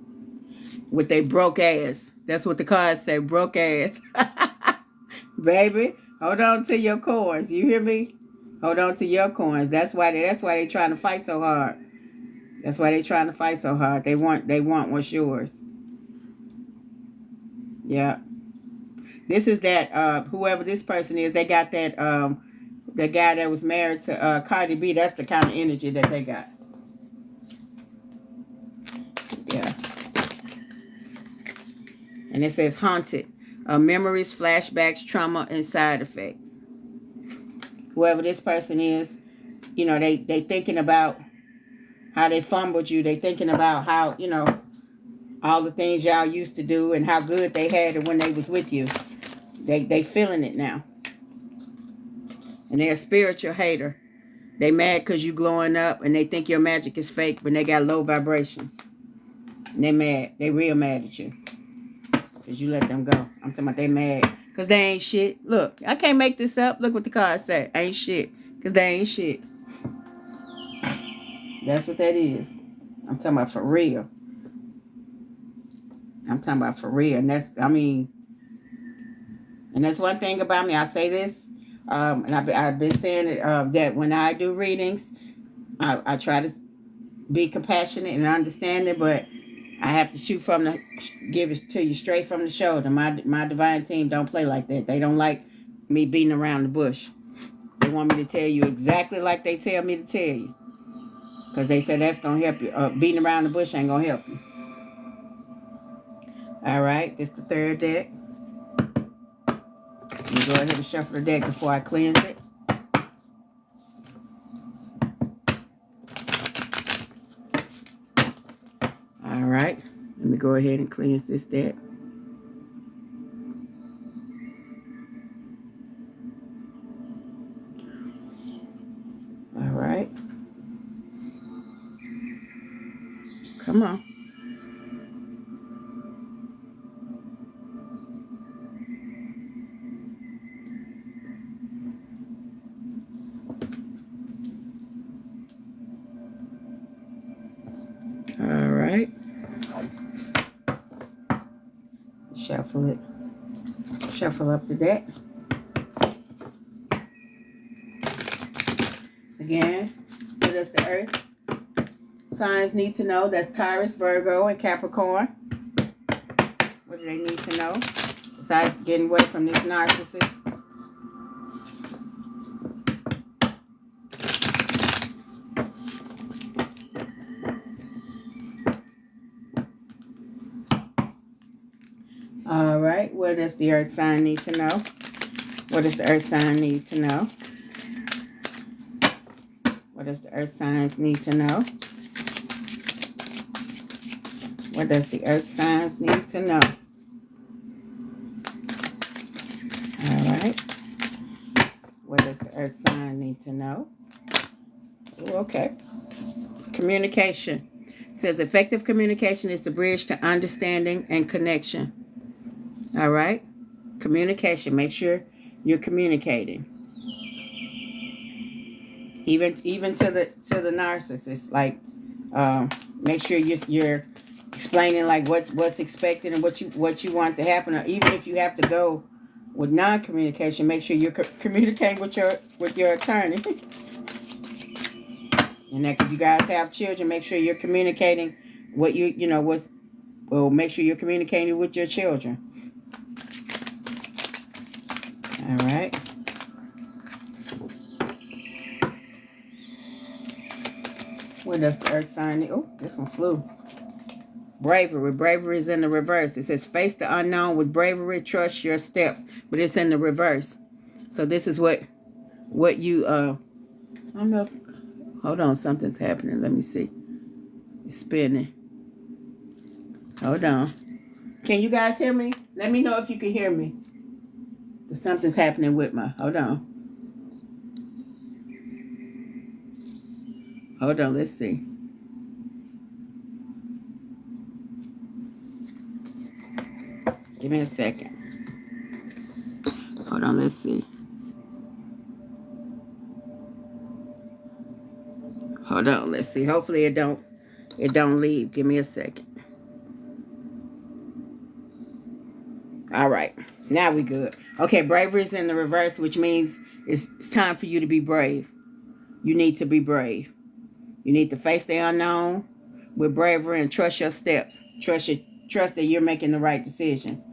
With they broke ass. That's what the cards say. Broke ass. Baby, hold on to your coins. You hear me? Hold on to your coins. That's why they're trying to fight so hard. That's why they're trying to fight so hard. They want what's yours. Yeah. This is that whoever this person is, they got that the guy that was married to Cardi B. That's the kind of energy that they got. Yeah. And it says haunted. Memories, flashbacks, trauma, and side effects. Whoever this person is, you know, they thinking about how they fumbled you. They thinking about how, you know, all the things y'all used to do and how good they had it when they was with you. They feeling it now. And they're a spiritual hater. They mad because you glowing up and they think your magic is fake, but they got low vibrations. And they mad. They real mad at you. Because you let them go. I'm talking about they mad. Because they ain't shit. Look, I can't make this up. Look what the cards say. Ain't shit. Because they ain't shit. That's what that is. I'm talking about for real. I'm talking about for real. And that's, I mean, and that's one thing about me. I say this, and I've been saying it, that when I do readings, I try to be compassionate and understanding, but I have to give it to you straight from the shoulder. My divine team don't play like that. They don't like me beating around the bush. They want me to tell you exactly like they tell me to tell you. Because they say that's going to help you. Beating around the bush ain't going to help you. All right, this is the third deck. Let me go ahead and shuffle the deck before I cleanse it. All right, let me go ahead and cleanse this deck. All right. Come on. All right. Shuffle it. Shuffle up the deck. Again, what does the earth signs need to know? That's Taurus, Virgo, and Capricorn. What do they need to know? Besides getting away from this narcissist. All right. What does the earth sign need to know? What does the earth sign need to know? What does the earth signs need to know? What does the earth signs need to know? All right. What does the earth sign need to know? Ooh, okay. Communication. It says effective communication is the bridge to understanding and connection. All right. Communication. Make sure you're communicating. Even to the narcissist. Like, make sure you're explaining like what's expected and what you want to happen. Or even if you have to go with non-communication, make sure you're communicating with your attorney. And that if you guys have children, make sure you're communicating what make sure you're communicating with your children. All right. What does the earth sign need? Oh, this one flew. Bravery. Bravery is in the reverse. It says face the unknown with bravery, trust your steps. But it's in the reverse. So this is what you I don't know if, hold on, something's happening. Let me see. It's spinning. Hold on. Can you guys hear me? Let me know if you can hear me. Something's happening with my, hold on. Hold on, let's see. Give me a second. Hold on, let's see. Hold on, let's see. Hopefully it don't leave. Give me a second. All right. Now we good. Okay, bravery is in the reverse, which means it's time for you to be brave. You need to be brave. You need to face the unknown with bravery and trust your steps. Trust that you're making the right decisions.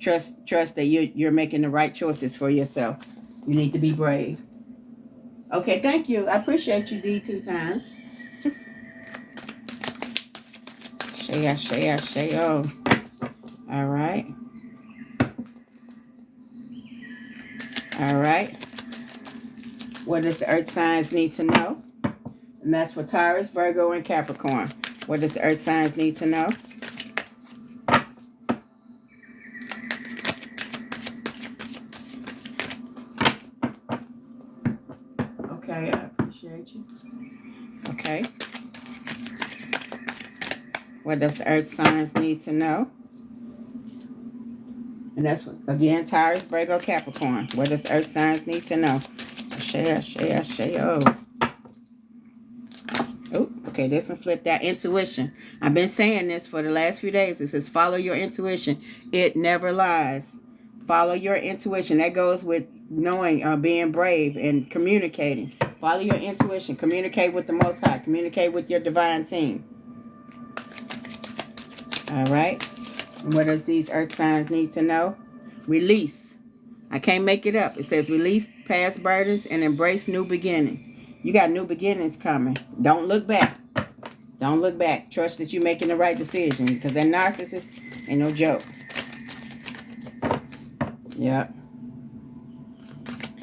Trust that you're making the right choices for yourself. You need to be brave. Okay, thank you. I appreciate you, D, 2 times. Share. All right. All right. What does the earth signs need to know? And that's for Taurus, Virgo, and Capricorn. What does the earth signs need to know? Okay, I appreciate you. Okay. What does the earth signs need to know? And that's, again, Taurus, Virgo, Capricorn. What does the earth signs need to know? Share. Oh, okay, this one flipped out. Intuition. I've been saying this for the last few days. It says follow your intuition. It never lies. Follow your intuition. That goes with knowing, being brave and communicating. Follow your intuition. Communicate with the Most High. Communicate with your divine team. All right. And what does these earth signs need to know? Release. I can't make it up. It says release past burdens and embrace new beginnings. You got new beginnings coming. Don't look back. Don't look back. Trust that you're making the right decision, because that narcissist ain't no joke. Yeah.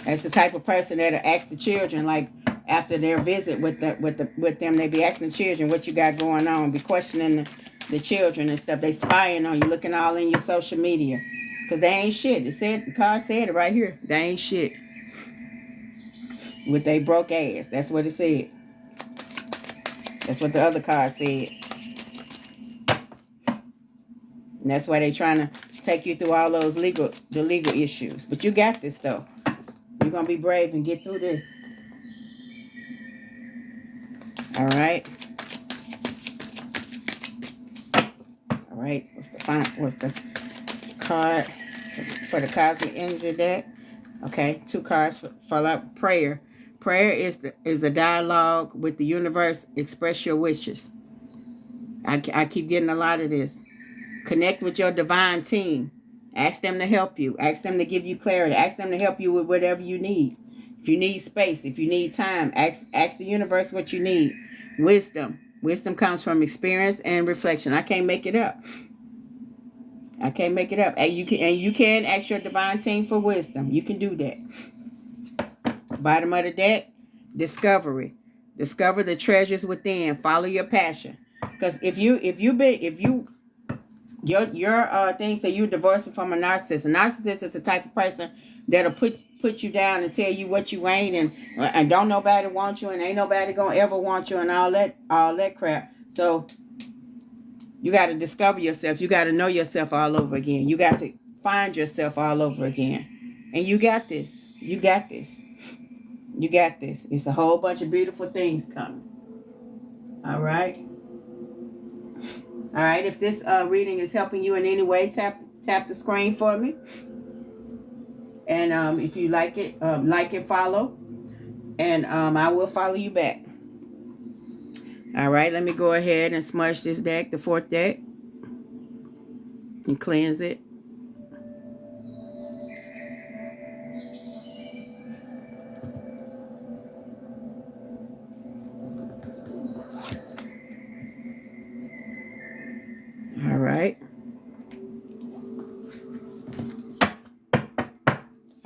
That's the type of person that'll ask the children, like after their visit with them, they be asking the children what you got going on, be questioning the children and stuff. They spying on you, looking all in your social media, because they ain't shit. It said, the card said it right here. They ain't shit. With they broke ass. That's what it said. That's what the other card said. And that's why they trying to take you through all those legal issues. But you got this, though. You're going to be brave and get through this. All right. All right. What's the card for the cosmic energy deck? Okay. 2 cards for prayer. Prayer is a dialogue with the universe. Express your wishes. I keep getting a lot of this. Connect with your divine team. Ask them to help you. Ask them to give you clarity. Ask them to help you with whatever you need. If you need space, if you need time, ask the universe what you need. Wisdom. Wisdom comes from experience and reflection. I can't make it up. I can't make it up. And you can ask your divine team for wisdom. You can do that. Bottom of the deck, discovery. Discover the treasures within. Follow your passion. Because if your thing say you're divorcing from a narcissist. A narcissist is the type of person that'll put you down and tell you what you ain't, and don't nobody want you, and ain't nobody gonna ever want you, and all that crap. So you got to discover yourself. You got to know yourself all over again. You got to find yourself all over again. And you got this. You got this. You got this. It's a whole bunch of beautiful things coming. All right. All right. If this reading is helping you in any way, tap the screen for me. And if you like it, follow. And I will follow you back. All right, let me go ahead and smudge this deck, the fourth deck, and cleanse it. All right.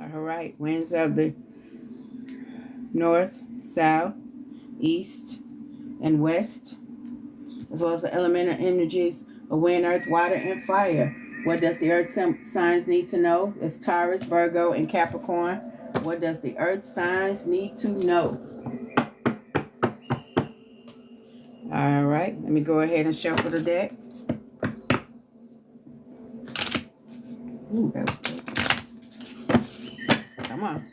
All right, winds of the north, south, east, and west, as well as the elemental energies of wind, earth, water, and fire. What does the earth signs need to know? It's Taurus, Virgo, and Capricorn. What does the earth signs need to know? All right, let me go ahead and shuffle the deck. Ooh, that was good. Come on.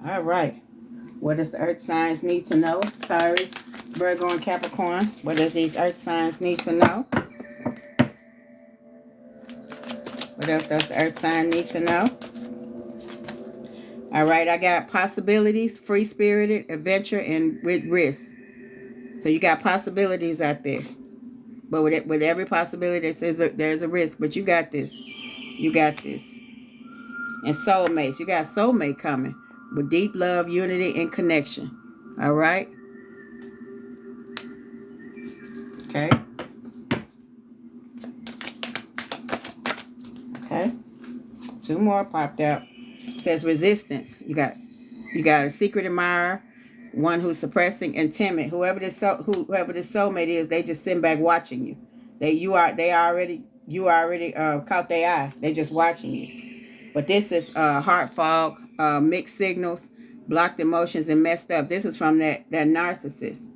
All right. What does the earth signs need to know? Taurus, Virgo, and Capricorn. What does these earth signs need to know? What else does the earth sign need to know? All right, I got possibilities, free-spirited, adventure, and with risk. So you got possibilities out there. But with every possibility, there's a risk. But you got this. You got this. And soulmates. You got soulmate coming with deep love, unity, and connection. All right? Okay. Okay. Two more popped out. It says resistance. You got a secret admirer, one who's suppressing and timid. Whoever this soulmate is, they just sitting back watching you. You already caught their eye. They just watching you. But this is heart fog, mixed signals, blocked emotions, and messed up. This is from that narcissist.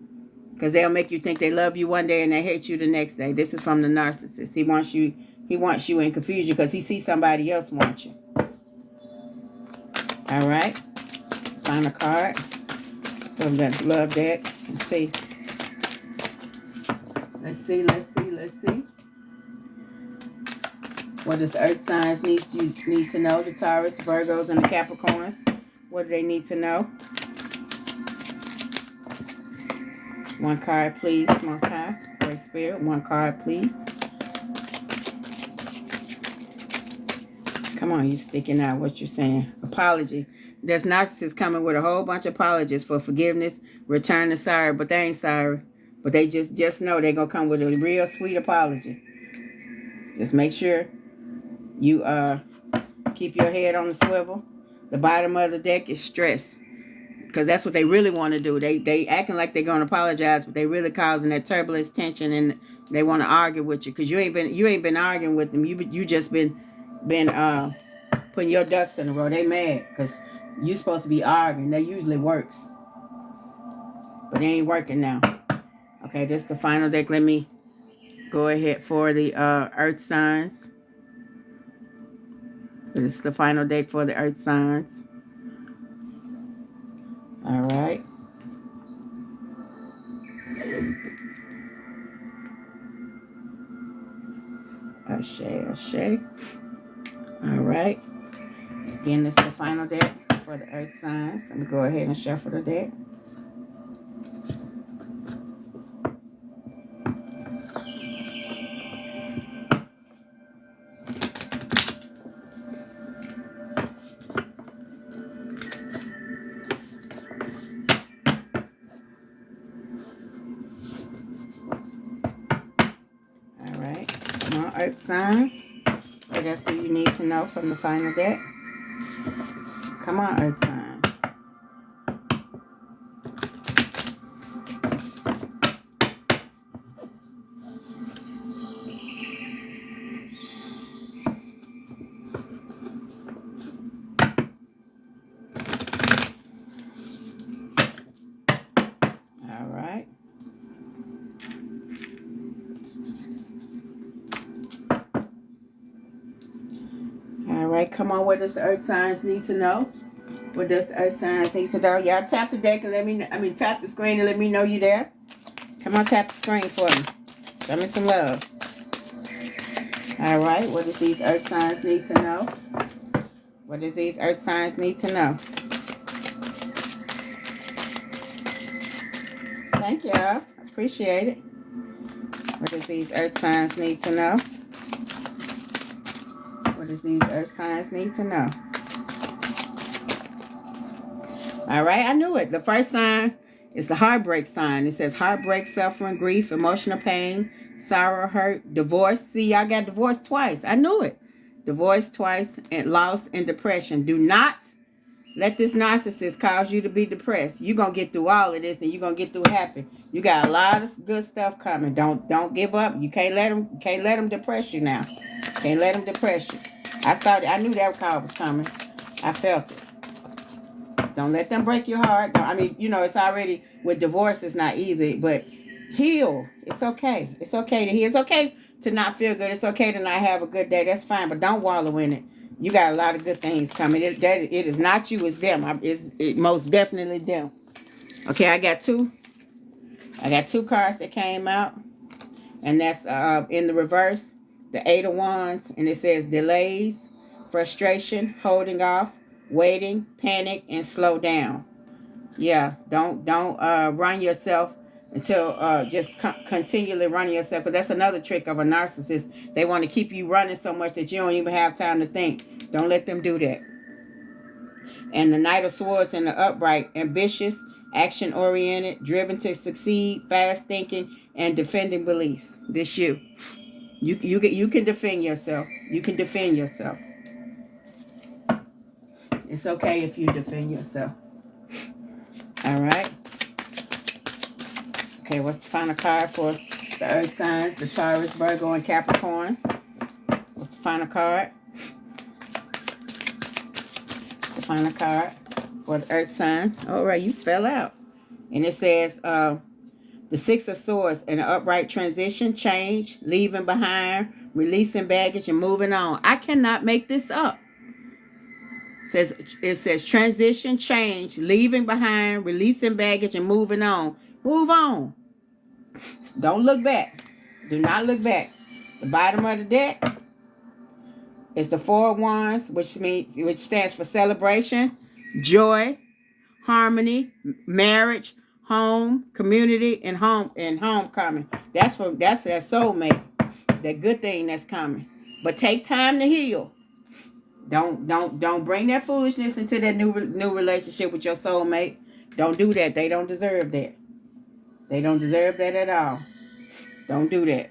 Because they'll make you think they love you one day and they hate you the next day. This is from the narcissist. He wants you in confusion because he sees somebody else want you. All right. Final card from the love deck. Let's see. What does the earth signs need to know? The Taurus, Virgos, and the Capricorns. What do they need to know? One card, please, Most High. Great Spirit. One card, please. Come on, you sticking out. What you saying? Apology. There's narcissists coming with a whole bunch of apologies for forgiveness, return to sorry, but they ain't sorry. But they just know they're going to come with a real sweet apology. Just make sure you keep your head on the swivel. The bottom of the deck is stress. Because that's what they really want to do. They acting like they're going to apologize, but they really causing that turbulence, tension, and they want to argue with you. Because you ain't been arguing with them. You just been putting your ducks in a row. They mad because you supposed to be arguing. That usually works. But it ain't working now. Okay, this is the final deck. Let me go ahead for the earth signs. This is the final deck for the earth signs. All right. Ashe. All right. Again, this is the final deck for the earth signs. Let me go ahead and shuffle the deck. earth signs. What else do you need to know from the final deck? Come on, earth signs. Come on, what does the earth signs need to know? What does the earth signs need to know? Y'all tap the deck and let me know, tap the screen and let me know you there. Come on, tap the screen for me. Show me some love. All right, what does these earth signs need to know? What does these earth signs need to know? Thank y'all. I appreciate it. What does these earth signs need to know? What does these earth signs need to know? All right, I knew it. The first sign is the heartbreak sign. It says heartbreak, suffering, grief, emotional pain, sorrow, hurt, divorce. See, y'all got divorced twice. I knew it. Divorce twice, and loss and depression. Do not let this narcissist cause you to be depressed. You're going to get through all of this and you're going to get through happy. You got a lot of good stuff coming. Don't give up. You can't let them depress you now. Can't let them depress you. I knew that call was coming. I felt it. Don't let them break your heart. It's already, with divorce, it's not easy, but heal. It's okay. It's okay to heal. It's okay to not feel good. It's okay to not have a good day. That's fine, but don't wallow in it. You got a lot of good things coming. It is not you, it's them. It's most definitely them. Okay, I got two cards that came out, and that's in the reverse, the Eight of Wands, and it says delays, frustration, holding off, waiting, panic, and slow down. Yeah, don't run yourself until just continually running yourself, because that's another trick of a narcissist. They want to keep you running so much that you don't even have time to think. Don't let them do that. And the Knight of Swords in the upright, ambitious, action oriented, driven to succeed, fast thinking, and defending beliefs. This you can defend yourself. You can defend yourself. It's okay if you defend yourself. All right. Okay, what's the final card for the earth signs, the Taurus, Virgo, and Capricorns? What's the final card? The final card for the earth sign. All right, you fell out. And it says the Six of Swords, an upright transition, change, leaving behind, releasing baggage, and moving on. I cannot make this up. It says transition, change, leaving behind, releasing baggage, and moving on. Move on. Don't look back. Do not look back. The bottom of the deck is the Four of Wands, which stands for celebration, joy, harmony, marriage, home, community, and homecoming. That's that soulmate. That good thing that's coming. But take time to heal. Don't bring that foolishness into that new relationship with your soulmate. Don't do that. They don't deserve that. They don't deserve that at all. Don't do that.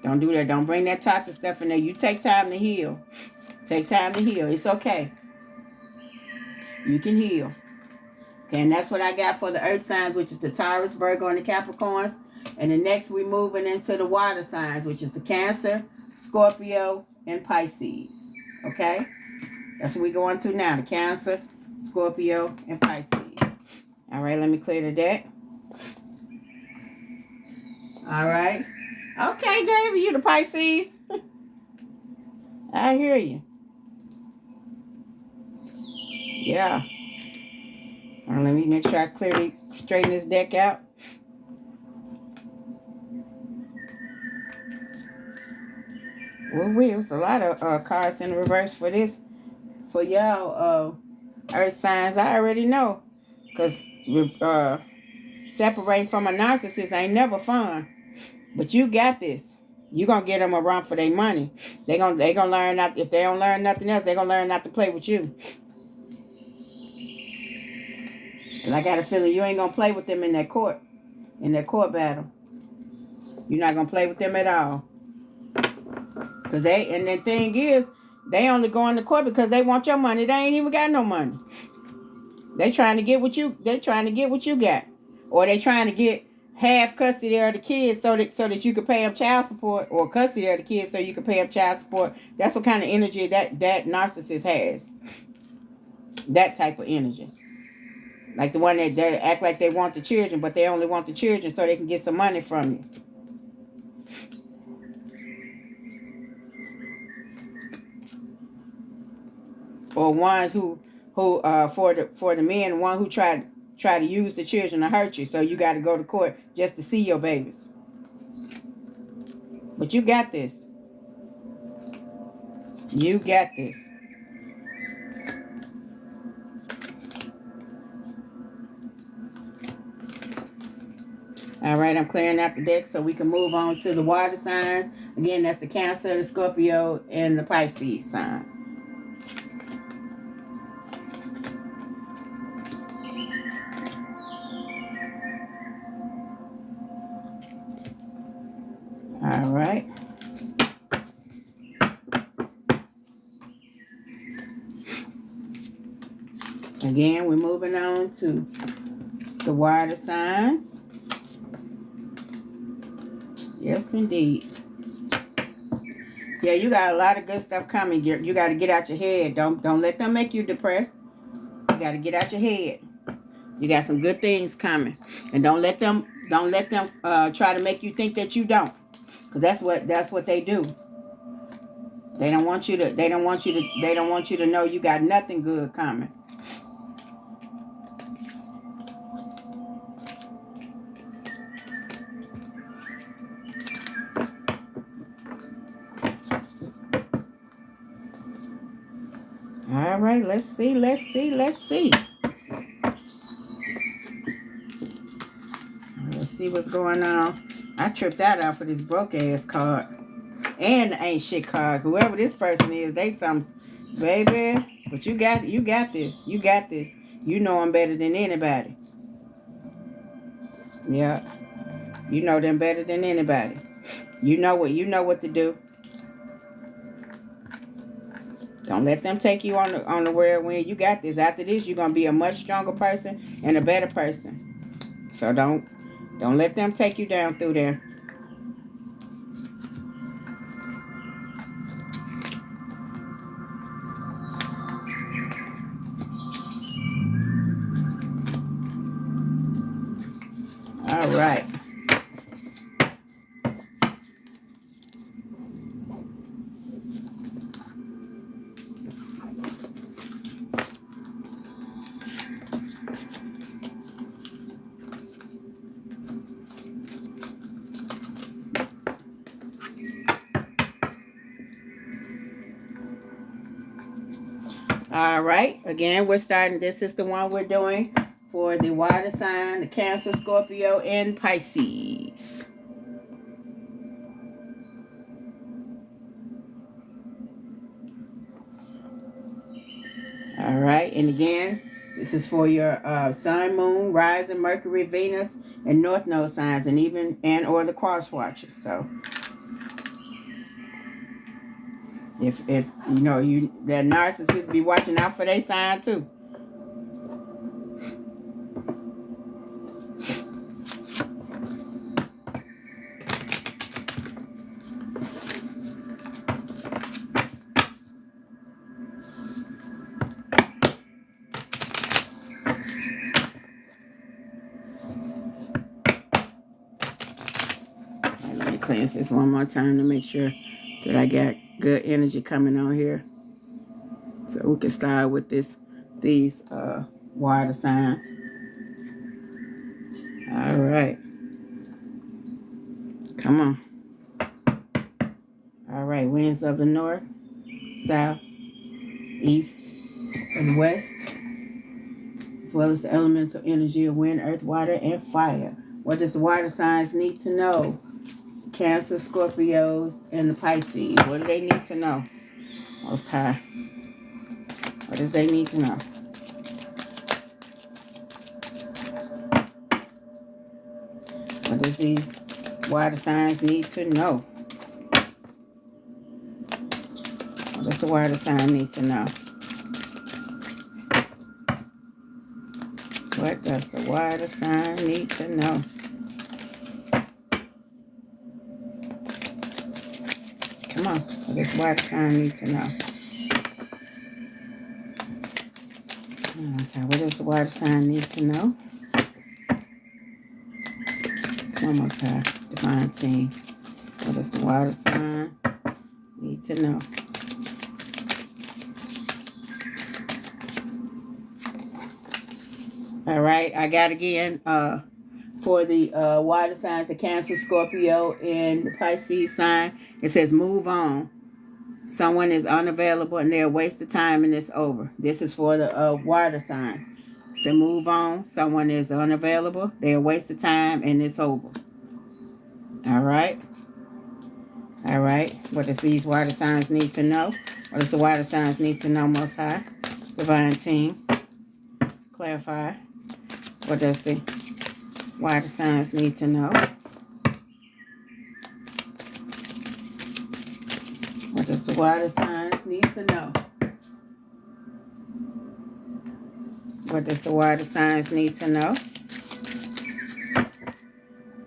Don't do that. Don't bring that toxic stuff in there. You take time to heal. Take time to heal. It's okay. You can heal. Okay, and that's what I got for the earth signs, which is the Taurus, Virgo, and the Capricorns. And the next we're moving into the water signs, which is the Cancer, Scorpio, and Pisces. Okay? That's what we're going to now. The Cancer, Scorpio, and Pisces. All right, let me clear the deck. All right. Okay, David, you the Pisces. I hear you. Yeah. All right, let me make sure I clearly straighten this deck out. Well, it was a lot of cards in reverse for this. For y'all earth signs, I already know. Because separating from a narcissist ain't never fun. But you got this. You're going to get them a run for their money. They gonna learn not, if they don't learn nothing else, they're going to learn not to play with you. And I got a feeling you ain't going to play with them in that court battle. You're not going to play with them at all. Cause and the thing is, they only going to court because they want your money. They ain't even got no money. They trying to get what you got. Or they trying to get half custody of the kids so that you can pay them child support, or custody of the kids so you can pay them child support. That's what kind of energy that narcissist has. That type of energy. Like the one that act like they want the children, but they only want the children so they can get some money from you. Or ones who for the men, one who try to use the children to hurt you, so you got to go to court just to see your babies. But you got this. You got this. All right, I'm clearing out the deck so we can move on to the water signs. Again, that's the Cancer, the Scorpio, and the Pisces sign. All right. Again, we're moving on to the water signs. Yes, indeed. Yeah, you got a lot of good stuff coming. You got to get out your head. Don't let them make you depressed. You got to get out your head. You got some good things coming, and don't let them try to make you think that you don't, because that's what they do. They don't want you to know you got nothing good coming. All right, let's see. Let's see what's going on. I tripped that out for this broke ass card. And the ain't shit card. Whoever this person is, they some baby. But you got this. You got this. You know them better than anybody. Yeah. You know them better than anybody. You know what to do. Don't let them take you on the whirlwind. You got this. After this, you're gonna be a much stronger person and a better person. So don't let them take you down through there. All right. All right. Again, we're starting. This is the one we're doing for the water sign, the Cancer, Scorpio, and Pisces. All right. And again, this is for your Sun, Moon, Rising, Mercury, Venus, and North Node signs, and or the cross watchers. So if that narcissist be watching out for their sign too. Let me cleanse this one more time to make sure that I got good energy coming on here. So we can start with these water signs. All right. Come on. All right. Winds of the north, south, east, and west, as well as the elemental energy of wind, earth, water, and fire. What does the water signs need to know? Cancer, Scorpios, and the Pisces. What do they need to know? Most High. What does they need to know? What does these water signs need to know? does the water sign need to know? What does the water sign need to know? Come on. What does the water sign need to know? What does the water sign need to know? One more time. Divine team. What does the water sign need to know? All right. I got again for the water signs, the Cancer, Scorpio, and the Pisces sign. It says move on. Someone is unavailable and they're a waste of time and it's over. This is for the water sign. So move on. Someone is unavailable. They're a waste of time and it's over. All right. All right. What does these water signs need to know? What does the water signs need to know, Most High? Divine team. Clarify. What does the water signs need to know? What does the water signs need to know? What does the water signs need to know?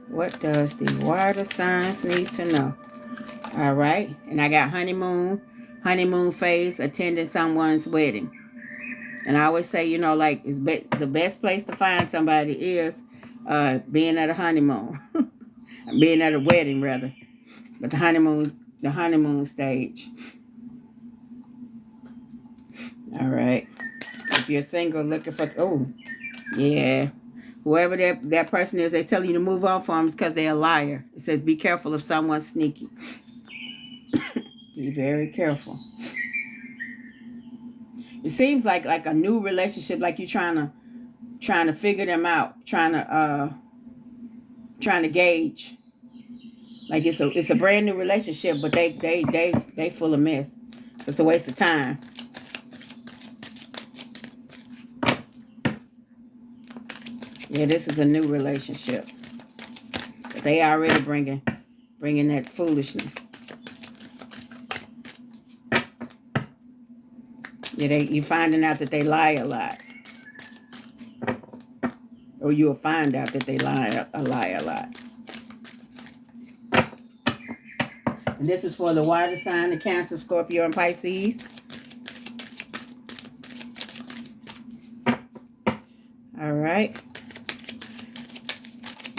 What does the water signs need to know? All right. And I got honeymoon phase, attending someone's wedding. And I always say, you know, like the best place to find somebody is being at a honeymoon. Being at a wedding, rather. But the honeymoon stage. All right. If you're single looking for, oh, yeah. Whoever that person is, they tell you to move on from them because they're a liar. It says, be careful of someone sneaky. Be very careful. It seems like a new relationship, like you're trying to figure them out, trying to gauge. Like it's a brand new relationship, but they full of mess. So it's a waste of time. Yeah, this is a new relationship. But they already bringing that foolishness. Yeah, you're finding out that they lie a lot. Or you'll find out that they lie a lot. And this is for the water sign, the Cancer, Scorpio, and Pisces. All right.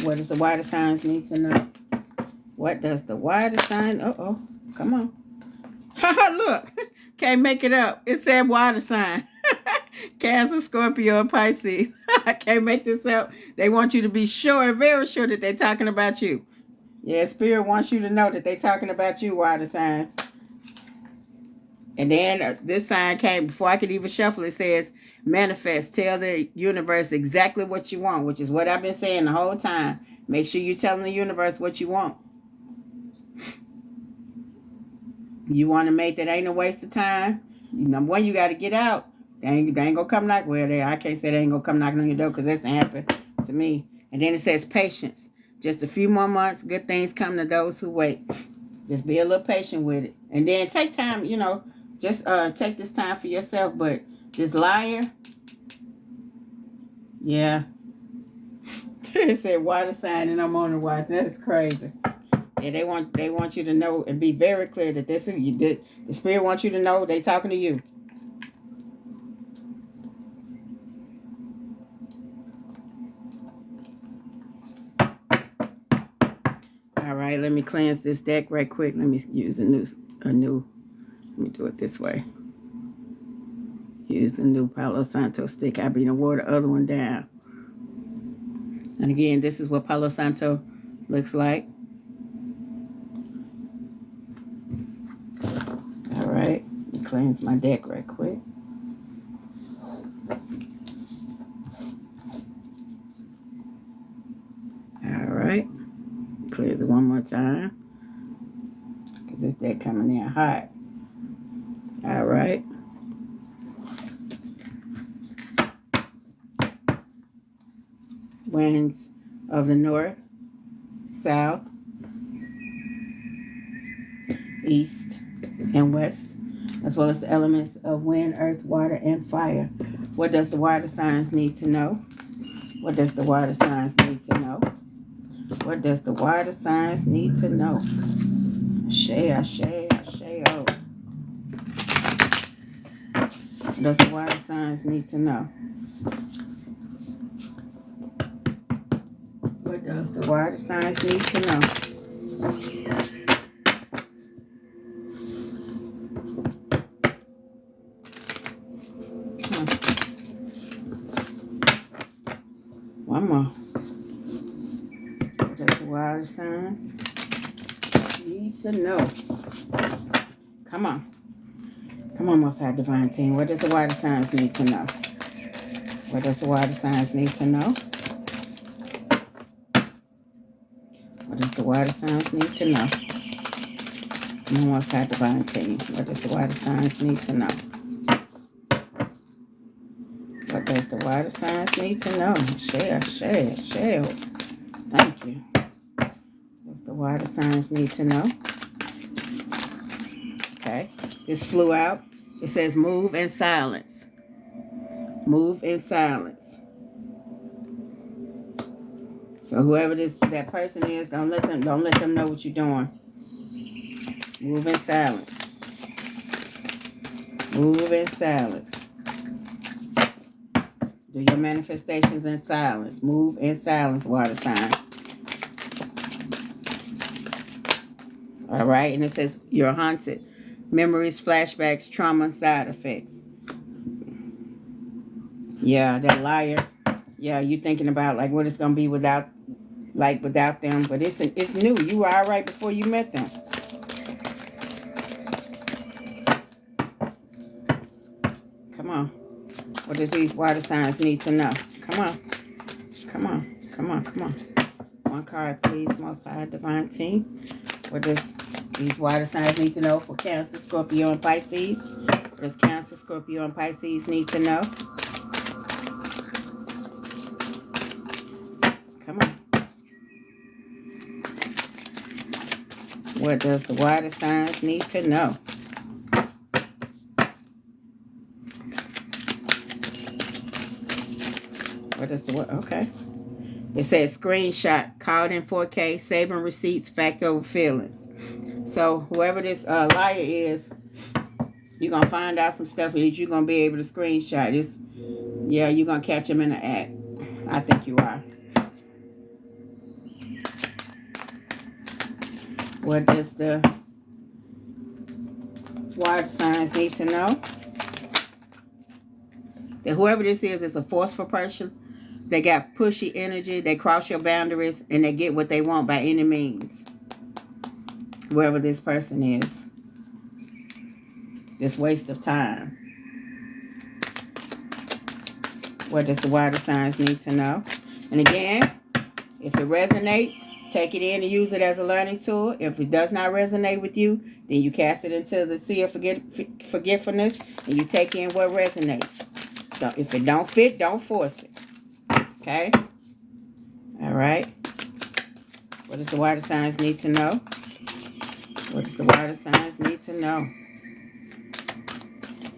What does the water signs need to know? What does the water sign? Come on. Look, can't make it up. It said water sign. Cancer, Scorpio, and Pisces. I can't make this up. They want you to be sure, very sure that they're talking about you. Yeah, Spirit wants you to know that they're talking about you, water signs. And then this sign came before I could even shuffle. It says, manifest. Tell the universe exactly what you want, which is what I've been saying the whole time. Make sure you're telling the universe what you want. You want a mate that ain't a waste of time? Number one, you got to get out. They ain't going to come knock. Well, I can't say they ain't going to come knocking on your door because that's happened to me. And then it says patience. Just a few more months, good things come to those who wait. Just be a little patient with it. And then take time, you know, just take this time for yourself. But this liar, yeah. It said water sign and I'm on the watch. That is crazy. Yeah, they want you to know and be very clear that this you did. The Spirit wants you to know they talking to you. All right, let me cleanse this deck right quick. Let me use a new. Let me do it this way. Use a new Palo Santo stick. I've been to water the other one down. And again, this is what Palo Santo looks like. All right, cleanse my deck right quick. All right, cleanse it one more time because this deck coming in hot. All right. Winds of the north, south, east, and west. as well as the elements of wind, earth, water, and fire. What does the water signs need to know? What does the water signs need to know? What does the water signs need to know? Ashe, ashe, ashe, oh. What does the water signs need to know? What does the water signs need to know? One more. What does the water signs need to know? Come on. Come on, Most High Divine Team. What does the water signs need to know? What does the water signs need to know? What does the water signs need to know? Come on, Most High Divine Team. What does the water signs need to know? What does the water signs need to know? Share. Thank you. What does the water signs need to know? Okay. This flew out. It says move in silence. Move in silence. So whoever that person is, don't let them know what you're doing. Move in silence. Move in silence. Do your manifestations in silence. Move in silence, water signs. All right, and it says you're haunted. Memories, flashbacks, trauma, side effects. Yeah, that liar. Yeah, you thinking about like what it's gonna be without them, but it's new. You were all right before you met them. Come on. What does these water signs need to know? Come on. Come on. Come on. Come on. One card, please, Most High Divine Team. What does these water signs need to know for Cancer, Scorpio, and Pisces? What does Cancer, Scorpio, and Pisces need to know? Come on. What does the water signs need to know? What does the what? Okay. It says screenshot, called in 4K, saving receipts, fact over feelings. So whoever this liar is, you're going to find out some stuff that you're going to be able to screenshot. Yeah, you're going to catch them in the act. I think you are. What does the water signs need to know? That whoever this is a forceful person. They got pushy energy. They cross your boundaries and they get what they want by any means. Whoever this person is. This waste of time. What does the water signs need to know? And again, if it resonates, take it in and use it as a learning tool. If it does not resonate with you, then you cast it into the sea of forgetfulness and you take in what resonates. So if it don't fit, don't force it. Okay? All right. What does the water signs need to know? What does the water signs need to know?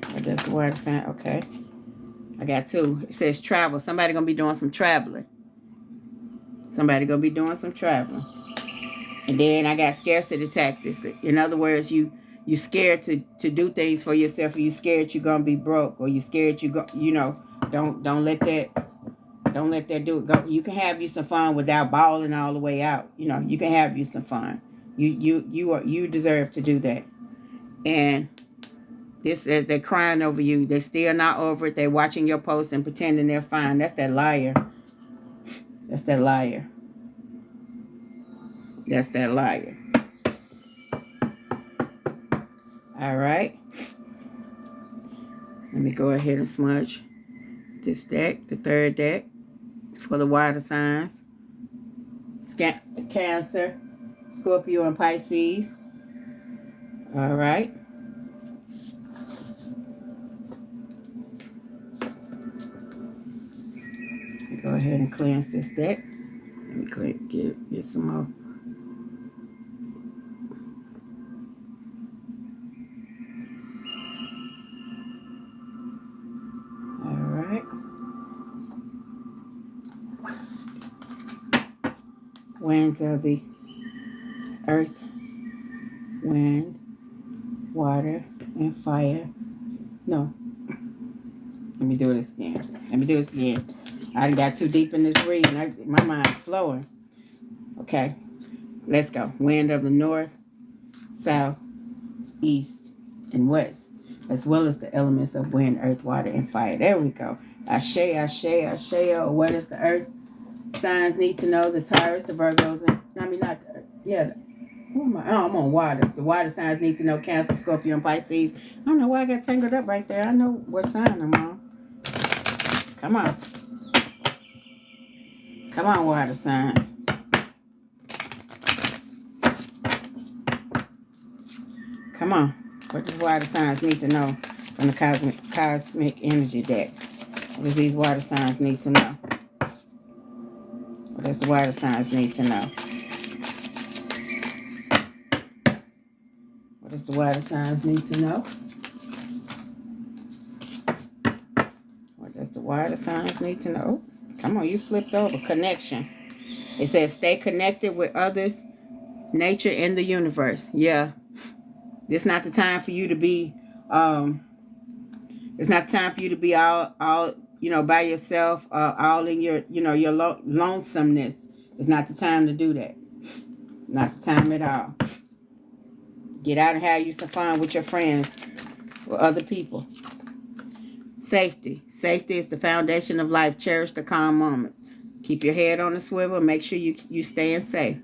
What does the water sign? Okay. I got two. It says travel. Somebody going to be doing some traveling. Somebody going to be doing some traveling. And then I got scarcity tactics. In other words, you scared to do things for yourself, or you scared you're going to be broke, or you scared don't let that do it. Go. You can have you some fun without balling all the way out. You can have you some fun. You deserve to do that. And this says they're crying over you. They're still not over it. They're watching your posts and pretending they're fine. That's that liar. That's that liar. That's that liar. All right. Let me go ahead and smudge this deck, the third deck, for the water signs. Cancer, Scorpio, and Pisces. All right. Go ahead and cleanse this deck. Let me get some more. winds of the earth, wind, water, and fire. No, let me do this again. Let me do this again. I got too deep in this reading. My mind flowing. Okay, let's go. Wind of the north, south, east, and west, as well as the elements of wind, earth, water, and fire. There we go. Ashe, Ashe, Ashe. What does the earth signs need to know? The Taurus, the Virgos, and I'm on water. The water signs need to know: Cancer, Scorpio, and Pisces. I don't know why I got tangled up right there. I know what sign I'm on. Come on. Come on, water signs. Come on. What does water signs need to know from the cosmic energy deck? What does these water signs need to know? What does the water signs need to know? What does the water signs need to know? What does the water signs need to know? Come on, you flipped over. Connection. It says stay connected with others, nature, and the universe. Yeah. This is not the time for you to be it's not time for you to be all by yourself, all in your your lonesomeness. It's not the time to do that. Not the time at all. Get out and have you some fun with your friends, with other people. Safety. Safety is the foundation of life. Cherish the calm moments. Keep your head on the swivel. Make sure you staying safe.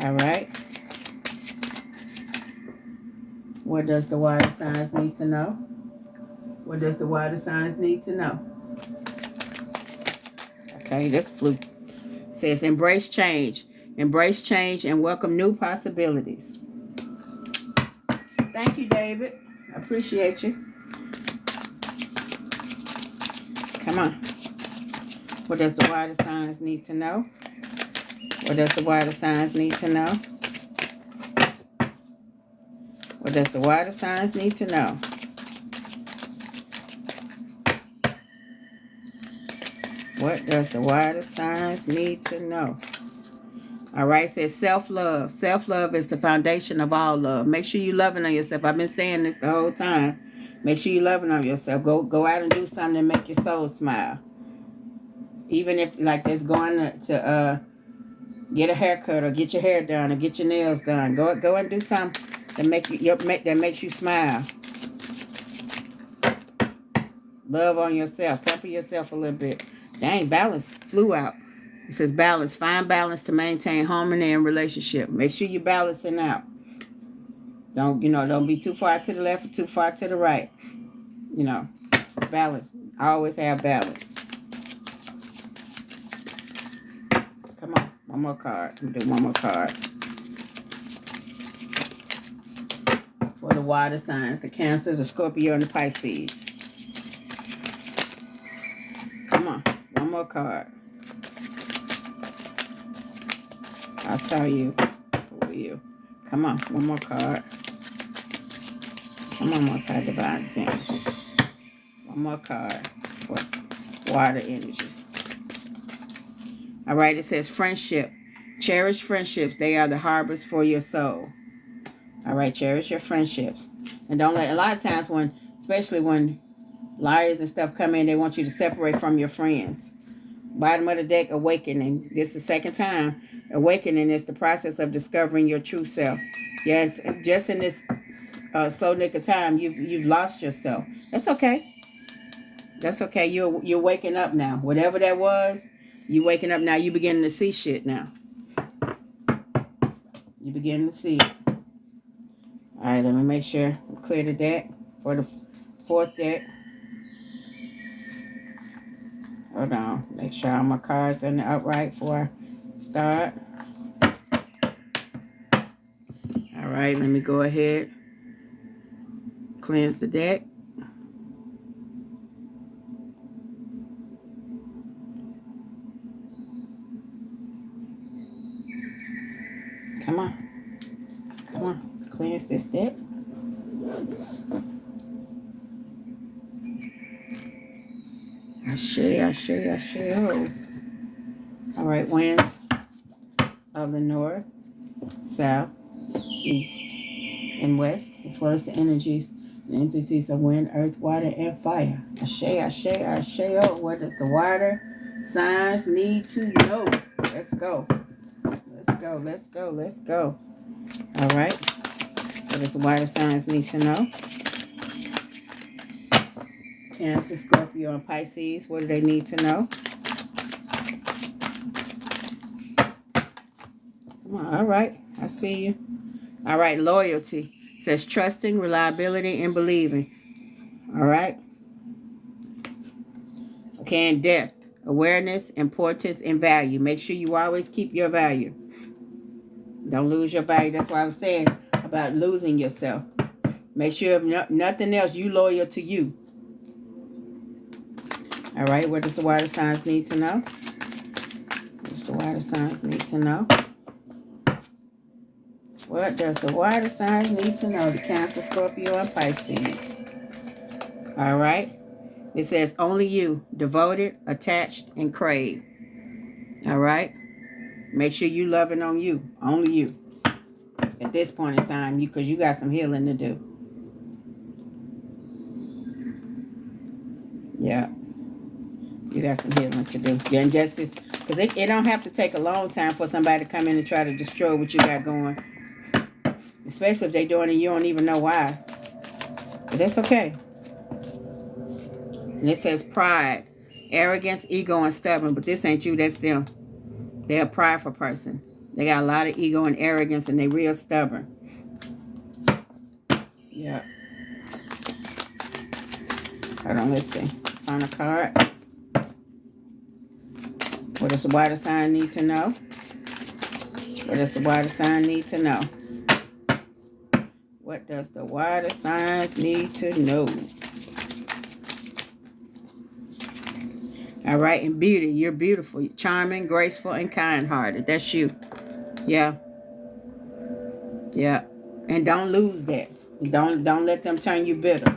All right. What does the water signs need to know? What does the water signs need to know? Okay, this fluke says embrace change. Embrace change and welcome new possibilities. Thank you, David. I appreciate you. Come on. What does the water signs need to know? What does the water signs need to know? What does the water signs need to know? What does the water signs need to know? All right, it says self-love. Self-love is the foundation of all love. Make sure you're loving on yourself. I've been saying this the whole time. Make sure you're loving on yourself. Go out and do something to make your soul smile. Even if, like, that's going to get a haircut or get your hair done or get your nails done. Go and do something that makes you smile. Love on yourself. Pamper yourself a little bit. Dang, balance flew out. It says balance. Find balance to maintain harmony in relationship. Make sure you're balancing out. Don't be too far to the left or too far to the right. Balance. Always have balance. Come on. One more card. I'm going to do one more card. For the water signs, the Cancer, the Scorpio, and the Pisces. Come on. One more card. I saw you. Who are you? Come on. One more card. I'm almost had divine 10. One more card for water energies. All right. It says friendship. Cherish friendships. They are the harbors for your soul. All right. Cherish your friendships. And don't let, a lot of times especially when liars and stuff come in, they want you to separate from your friends. Bottom of the deck, awakening. This is the second time. Awakening is the process of discovering your true self. Yes, just in this slow nick of time, you've lost yourself. That's okay. That's okay. You're waking up now. Whatever that was, you waking up now. You beginning to see shit now. You beginning to see it. All right, let me make sure I clear the deck for the fourth deck. Hold on. Make sure all my cards are in the upright before I start. All right, let me go ahead. Cleanse the deck. Come on. Come on. Cleanse this deck. Ashe. Oh. All right, winds of the north, south, east, and west, as well as the energies and entities of wind, earth, water, and fire. Ashe. Oh, what does the water signs need to know? Let's go. Let's go. All right. What does the water signs need to know? Cancer, Scorpio, and Pisces. What do they need to know? Come on. All right. I see you. All right. Loyalty. It says trusting, reliability, and believing. All right. Okay. And depth. Awareness, importance, and value. Make sure you always keep your value. Don't lose your value. That's why I was saying about losing yourself. Make sure if nothing else, you loyal to you. All right. What does the water signs need to know? What does the water signs need to know? What does the water signs need to know? The Cancer, Scorpio, and Pisces. All right. It says only you, devoted, attached, and crave. All right. Make sure you loving on you. Only you. At this point in time, because you got some healing to do. Yeah. You got some healing to do. Your injustice. Because it don't have to take a long time for somebody to come in and try to destroy what you got going. Especially if they're doing it, you don't even know why. But that's okay. And it says pride, arrogance, ego, and stubborn. But this ain't you, that's them. They're a prideful person. They got a lot of ego and arrogance, and they real stubborn. Yeah. Hold on, let's see. Find a card. What does the water sign need to know? What does the water sign need to know? What does the water signs need to know? All right, and beauty. You're beautiful, charming, graceful, and kind-hearted. That's you. Yeah. Yeah. And don't lose that. Don't let them turn you bitter.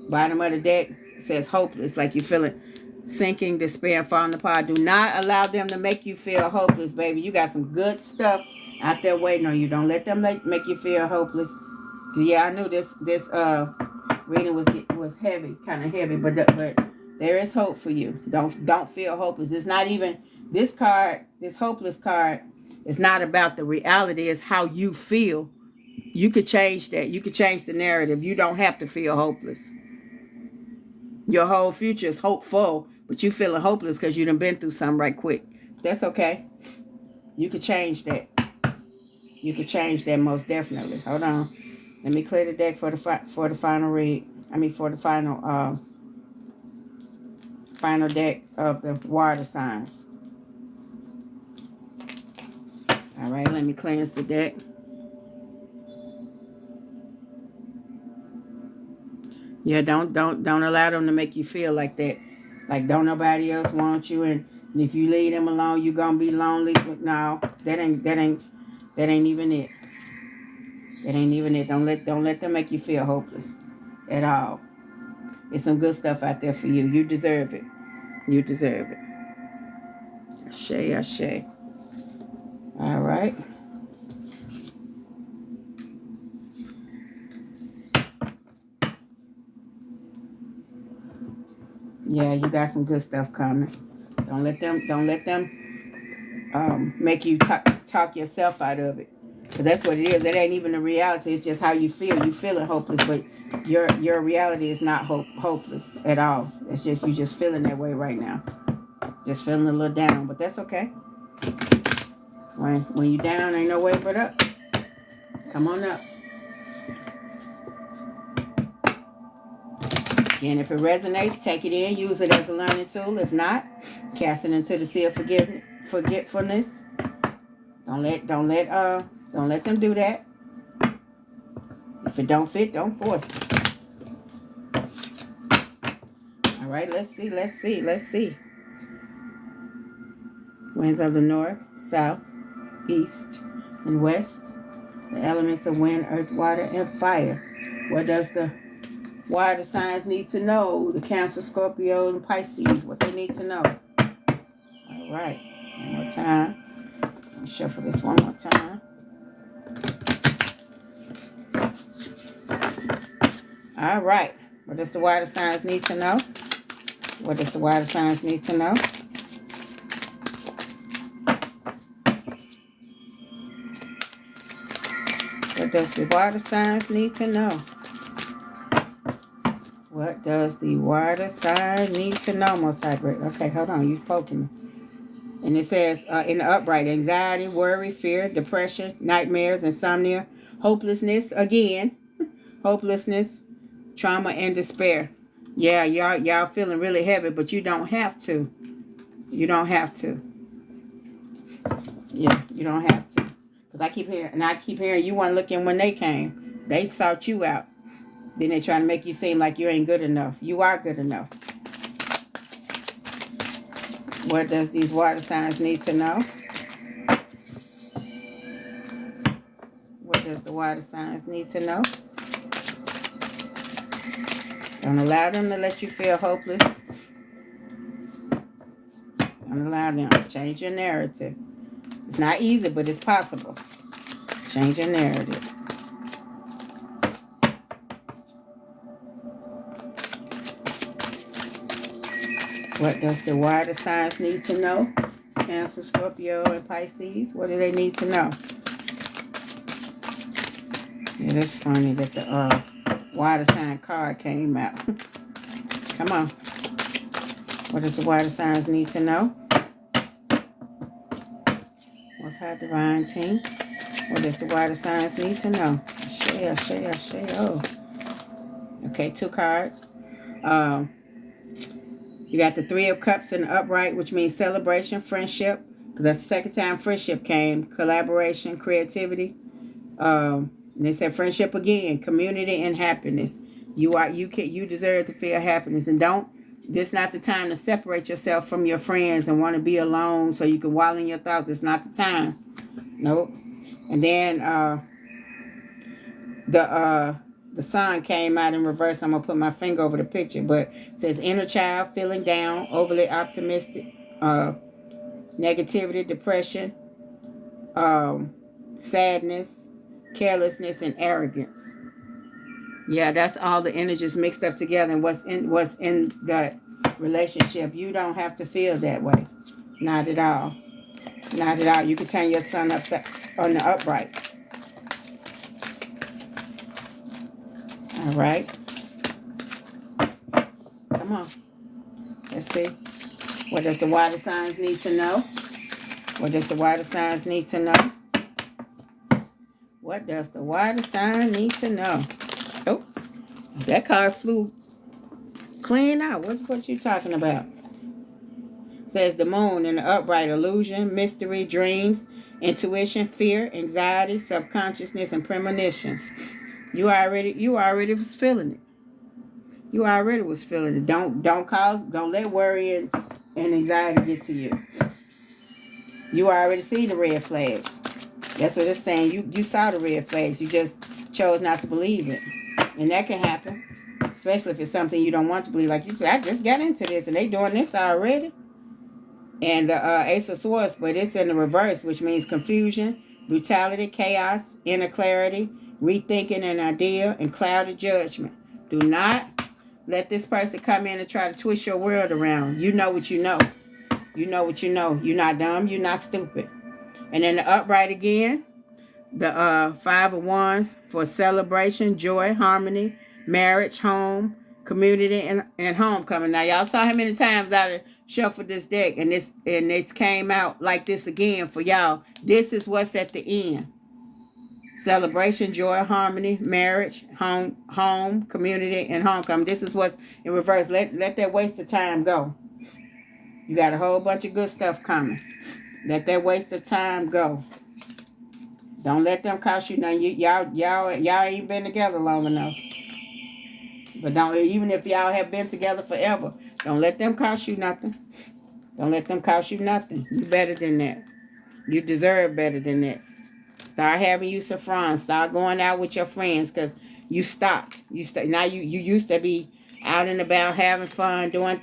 Bottom of the deck says hopeless, like you're feeling sinking, despair, and falling apart. Do not allow them to make you feel hopeless, baby. You got some good stuff out there waiting on you. Don't let them make you feel hopeless. Yeah, I knew this reading was heavy, kind of heavy, but there is hope for you. Don't feel hopeless. It's not even this card, this hopeless card. It's not about the reality. It's how you feel. You could change that. You could change the narrative. You don't have to feel hopeless. Your whole future is hopeful, but you feeling hopeless because you done been through something right quick. That's okay. You could change that. You could change that most definitely. Hold on. Let me clear the deck for the final read. I mean for the final deck of the water signs. All right, let me cleanse the deck. Yeah, don't allow them to make you feel like that. Like don't nobody else want you, and if you leave them alone, you're gonna be lonely. No, that ain't even it. That ain't even it. Don't let them make you feel hopeless at all. There's some good stuff out there for you. You deserve it. You deserve it. Ashe. All right. Yeah, you got some good stuff coming. Don't let them make you talk yourself out of it. Because that's what it is. It ain't even the reality. It's just how you feel. You feeling hopeless, but your reality is not hopeless at all. It's just you just feeling that way right now. Just feeling a little down, but that's okay. When you down, ain't no way but up. Come on up. And if it resonates, take it in, use it as a learning tool. If not, cast it into the sea of forgetfulness. Don't let them do that. If it don't fit, don't force it. All right, let's see. Winds of the north, south, east, and west. The elements of wind, earth, water, and fire. What does the Why the signs need to know, the Cancer, Scorpio, and Pisces, what they need to know. All right, one more time. Let me shuffle this one more time. All right, what does the water signs need to know? What does the water signs need to know? What does the water signs need to know? What does the water sign need to know, Most High Great? Okay, hold on, you poking me. And it says, in the upright, anxiety, worry, fear, depression, nightmares, insomnia, hopelessness, again, hopelessness, trauma, and despair. Yeah, y'all feeling really heavy, but you don't have to. You don't have to. Yeah, you don't have to. Because I keep hearing you weren't looking when they came. They sought you out. Then they trying to make you seem like you ain't good enough. You are good enough. What does these water signs need to know? What does the water signs need to know? Don't allow them to let you feel hopeless. Don't allow them. Change your narrative. It's not easy, but it's possible. Change your narrative. What does the water signs need to know? Cancer, Scorpio, and Pisces. What do they need to know? Yeah, it's funny that the water sign card came out. Come on. What does the water signs need to know? What's our divine team? What does the water signs need to know? Share. Oh. Okay, 2 cards. You got the 3 of Cups in the upright, which means celebration, friendship, because that's the second time friendship came. Collaboration, creativity. And they said friendship again, community and happiness. You deserve to feel happiness, and this not the time to separate yourself from your friends and want to be alone so you can wallow in your thoughts. It's not the time. Nope. And then the sun came out in reverse. I'm going to put my finger over the picture, but it says inner child, feeling down, overly optimistic, negativity, depression, sadness, carelessness, and arrogance. Yeah, that's all the energies mixed up together, and what's in the relationship. You don't have to feel that way. Not at all. Not at all. You can turn your sun upside on the upright. All right. Come on. Let's see. What does the water signs need to know? What does the water signs need to know? What does the water sign need to know? Oh, that card flew clean out. What you talking about? It says the moon in the upright, illusion, mystery, dreams, intuition, fear, anxiety, subconsciousness, and premonitions. You already was feeling it. You already was feeling it. Don't let worry and anxiety get to you. You already see the red flags. That's what it's saying. You saw the red flags. You just chose not to believe it. And that can happen. Especially if it's something you don't want to believe. Like you said, I just got into this and they doing this already. And the Ace of Swords, but it's in the reverse, which means confusion, brutality, chaos, inner clarity, rethinking an idea, and clouded judgment. Do not let this person come in and try to twist your world around. You know what you know. You know what you know. You're not dumb. You're not stupid. And then the upright again, the 5 of Wands for celebration, joy, harmony, marriage, home, community, and homecoming. Now, y'all saw how many times I shuffled this deck, and it came out like this again for y'all. This is what's at the end. Celebration, joy, harmony, marriage, home, community, and homecoming. This is what's in reverse. Let that waste of time go. You got a whole bunch of good stuff coming. Let that waste of time go. Don't let them cost you nothing. Y'all ain't been together long enough. But even if y'all have been together forever, don't let them cost you nothing. Don't let them cost you nothing. You better than that. You deserve better than that. Start having you some fun. Start going out with your friends, because You stopped. Now you used to be out and about having fun, doing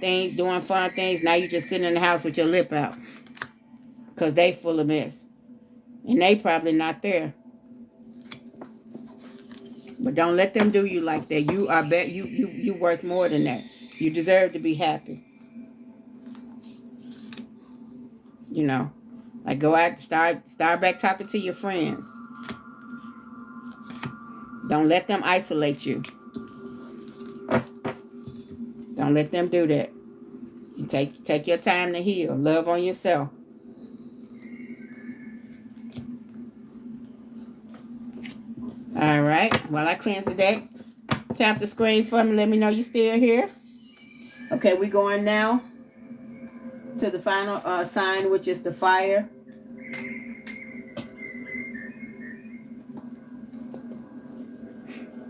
fun things. Now you just sitting in the house with your lip out because they full of mess. And they probably not there. But don't let them do you like that. You are you worth more than that. You deserve to be happy. You know. Like go out, start back talking to your friends. Don't let them isolate you. Don't let them do that. You take your time to heal. Love on yourself. All right. While I cleanse the deck, tap the screen for me. Let me know you're still here. Okay, we're going now to the final sign, which is the fire.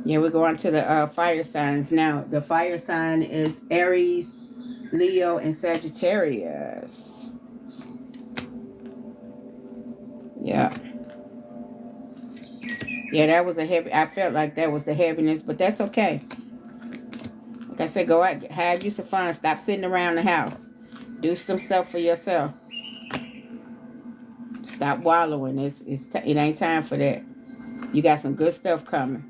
Yeah, we're going to the fire signs now. The fire sign is Aries, Leo, and Sagittarius. Yeah. Yeah, that was a heavy. I felt like that was the heaviness, but that's okay. Like I said, go out, have you some fun. Stop sitting around the house. Do some stuff for yourself. Stop wallowing. It ain't time for that. You got some good stuff coming.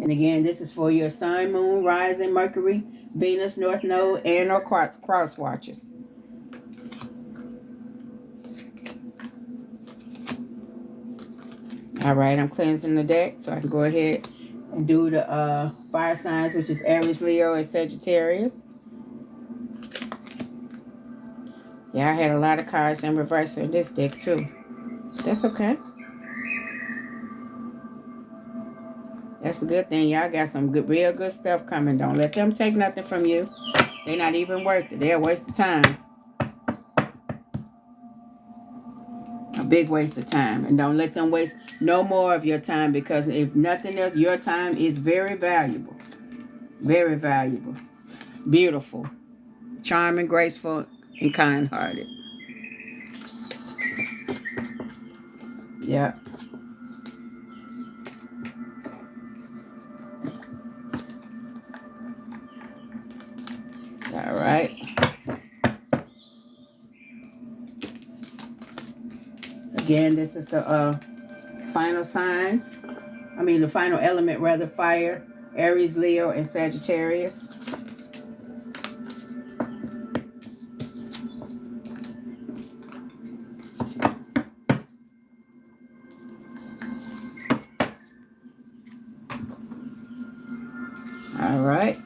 And again, this is for your sun, moon, rising, Mercury, Venus, North Node, and or cross watchers. All right, I'm cleansing the deck so I can go ahead and do the fire signs, which is Aries, Leo, and Sagittarius. Yeah, I had a lot of cards in reverse in this deck too. That's okay. That's a good thing. Y'all got some real good stuff coming. Don't let them take nothing from you. They're not even worth it. They're a waste of time. A big waste of time. And don't let them waste no more of your time, because if nothing else, your time is very valuable. Very valuable. Beautiful. Charming, graceful, and kind-hearted. Yeah. All right. Again, this is the final sign. The final element, rather, fire, Aries, Leo, and Sagittarius. All right.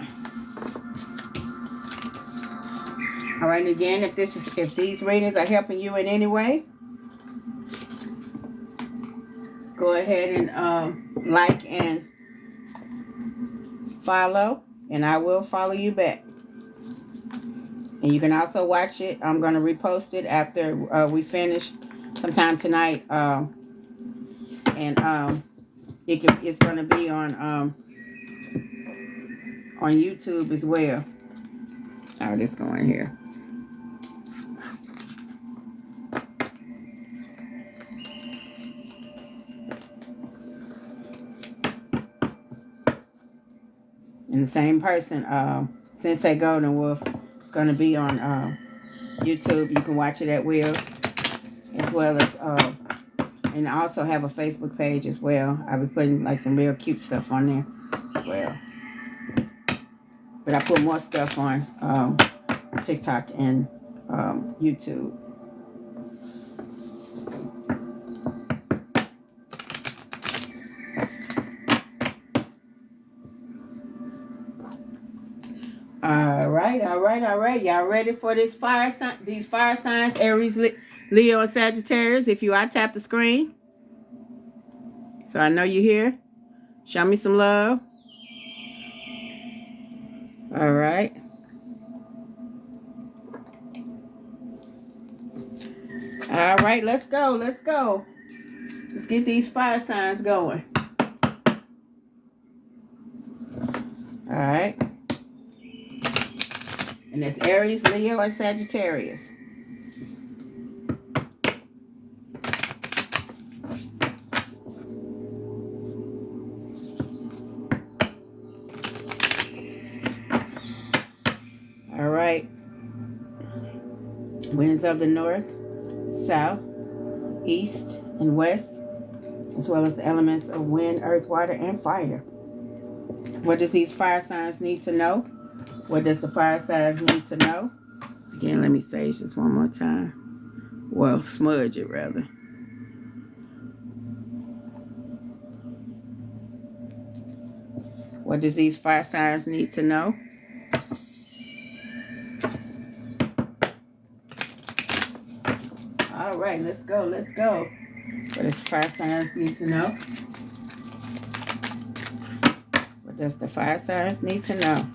All right, and again, if these readings are helping you in any way, go ahead and like and follow, and I will follow you back. And you can also watch it. I'm going to repost it after we finish sometime tonight. It's going to be on YouTube as well. How this going here? And the same person, Sensei Golden Wolf, it's going to be on YouTube. You can watch it at will, as well as, and I also have a Facebook page as well. I'll be putting like some real cute stuff on there as well. But I put more stuff on TikTok and YouTube. All right. Y'all ready for this fire sign? These fire signs, Aries, Leo, and Sagittarius. If you are, tap the screen, so I know you're here. Show me some love. All right. All right, let's go. Let's get these fire signs going. All right. And that's Aries, Leo, and Sagittarius. All right. Winds of the north, south, east, and west, as well as the elements of wind, earth, water, and fire. What does these fire signs need to know? What does the fire signs need to know? Again, let me say it just one more time. Well, smudge it rather. What does these fire signs need to know? All right, let's go, let's go. What does fire signs need to know? What does the fire signs need to know?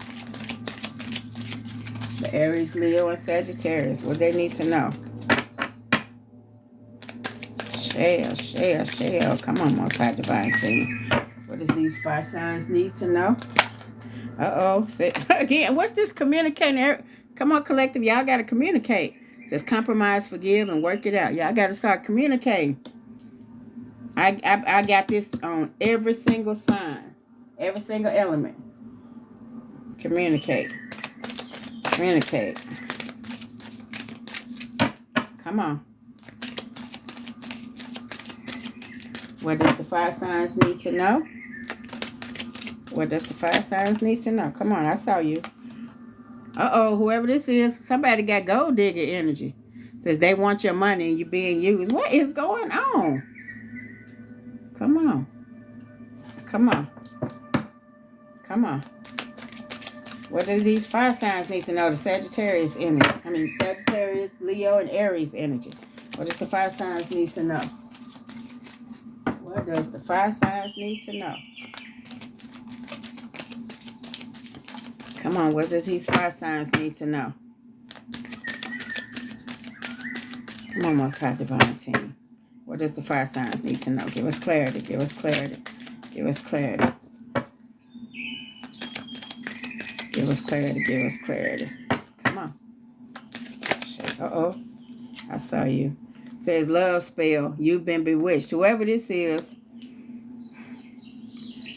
The Aries, Leo, and Sagittarius, what they need to know? Share. Come on, Most High Divine Team. What does these fire signs need to know? Uh-oh. Again, what's this communicating? Come on, collective. Y'all got to communicate. It says compromise, forgive, and work it out. Y'all got to start communicating. I got this on every single sign. Every single element. Communicate. Communicate. Come on. What does the fire signs need to know? What does the fire signs need to know? Come on, I saw you. Uh-oh, whoever this is, somebody got gold digger energy. Says they want your money and you're being used. What is going on? Come on. Come on. Come on. What does these fire signs need to know? The Sagittarius energy. Sagittarius, Leo, and Aries energy. What does the fire signs need to know? What does the fire signs need to know? Come on, what does these fire signs need to know? Come on, Most High Divine Team. What does the fire signs need to know? Give us clarity, give us clarity, give us clarity. Give us clarity, give us clarity. Come on. Uh-oh. I saw you. It says love spell. You've been bewitched. Whoever this is,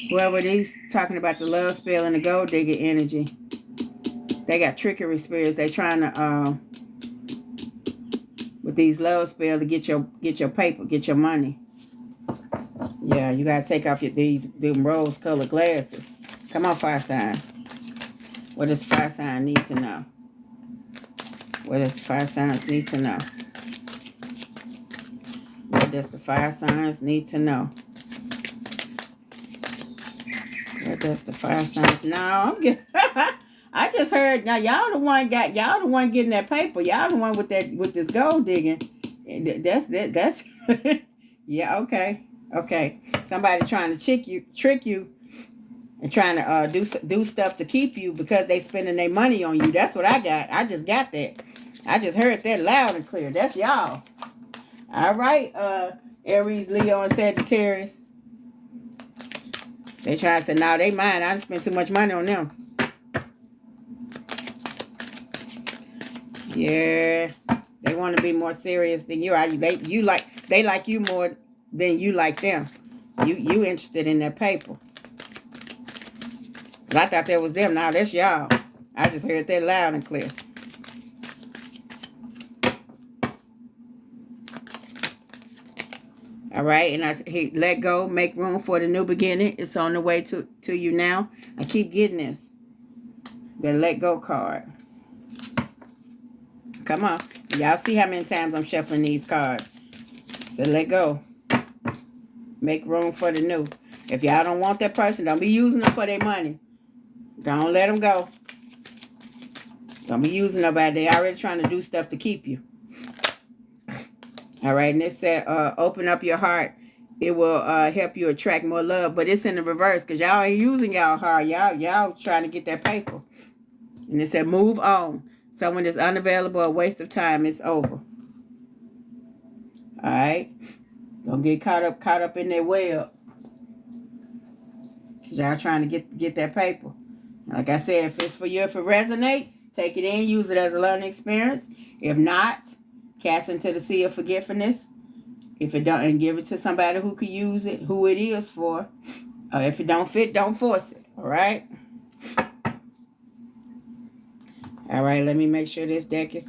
whoever these talking about the love spell and the gold digger energy, they got trickery spirits. They trying to with these love spells to get your paper, get your money. Yeah, you gotta take off them rose-colored glasses. Come on, fire sign. What does fire sign need to know? What does fire signs need to know? What does the fire signs need to know? What does the fire signs? No, I'm getting. I just heard. Now y'all the one getting that paper. Y'all the one with this gold digging. That's. Yeah. Okay. Somebody trying to trick you. And trying to do stuff to keep you because they spending their money on you. That's what I got. I just got that. I just heard that loud and clear. That's y'all. All right, Aries, Leo, and Sagittarius. They try to say, no, they mine. I done spent too much money on them. Yeah, they want to be more serious than you are. They like you more than you like them. You interested in that paper. I thought that was them. Now that's y'all. I just heard that loud and clear. All right, and let go, make room for the new beginning. It's on the way to you now. I keep getting this. The let go card. Come on. Y'all see how many times I'm shuffling these cards. So let go. Make room for the new. If y'all don't want that person, don't be using them for their money. Don't let them go. Don't be using nobody. They already trying to do stuff to keep you. All right, and it said, open up your heart. It will help you attract more love. But it's in the reverse because y'all ain't using y'all heart. Y'all trying to get that paper. And it said, move on. Someone that's unavailable, a waste of time. It's over. All right. Don't get caught up in their web. Because y'all trying to get that paper. Like I said, if it's for you, if it resonates, Take it in, use it as a learning experience. If not, cast into the sea of forgetfulness. If it don't, and give it to somebody who could use it, who it is for. If it don't fit, don't force it. All right. All right. Let me make sure this deck is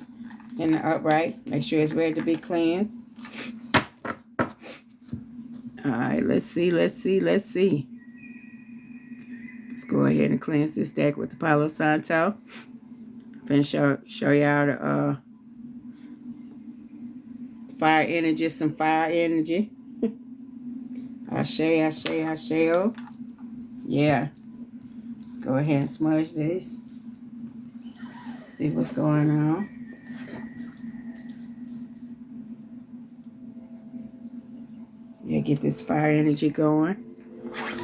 in the upright. Make sure it's ready to be cleansed. All right. Let's see. Let's go ahead and cleanse this deck with the Palo Santo. Finna show y'all the fire energy, some fire energy. Ashe. Yeah. Go ahead and smudge this. See what's going on. Yeah, get this fire energy going.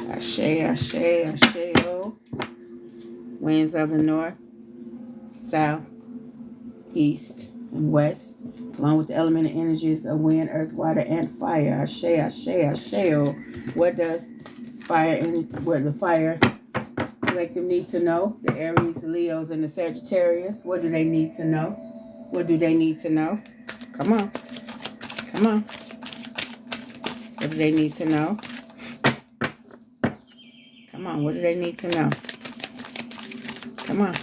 Ashe. Winds of the north, south, east, and west, along with the elemental energies of wind, earth, water, and fire. Ashe. What does what the fire collective need to know? The Aries, the Leos, and the Sagittarius. What do they need to know? What do they need to know? Come on. What do they need to know? Come on. What do they need to know? Come on.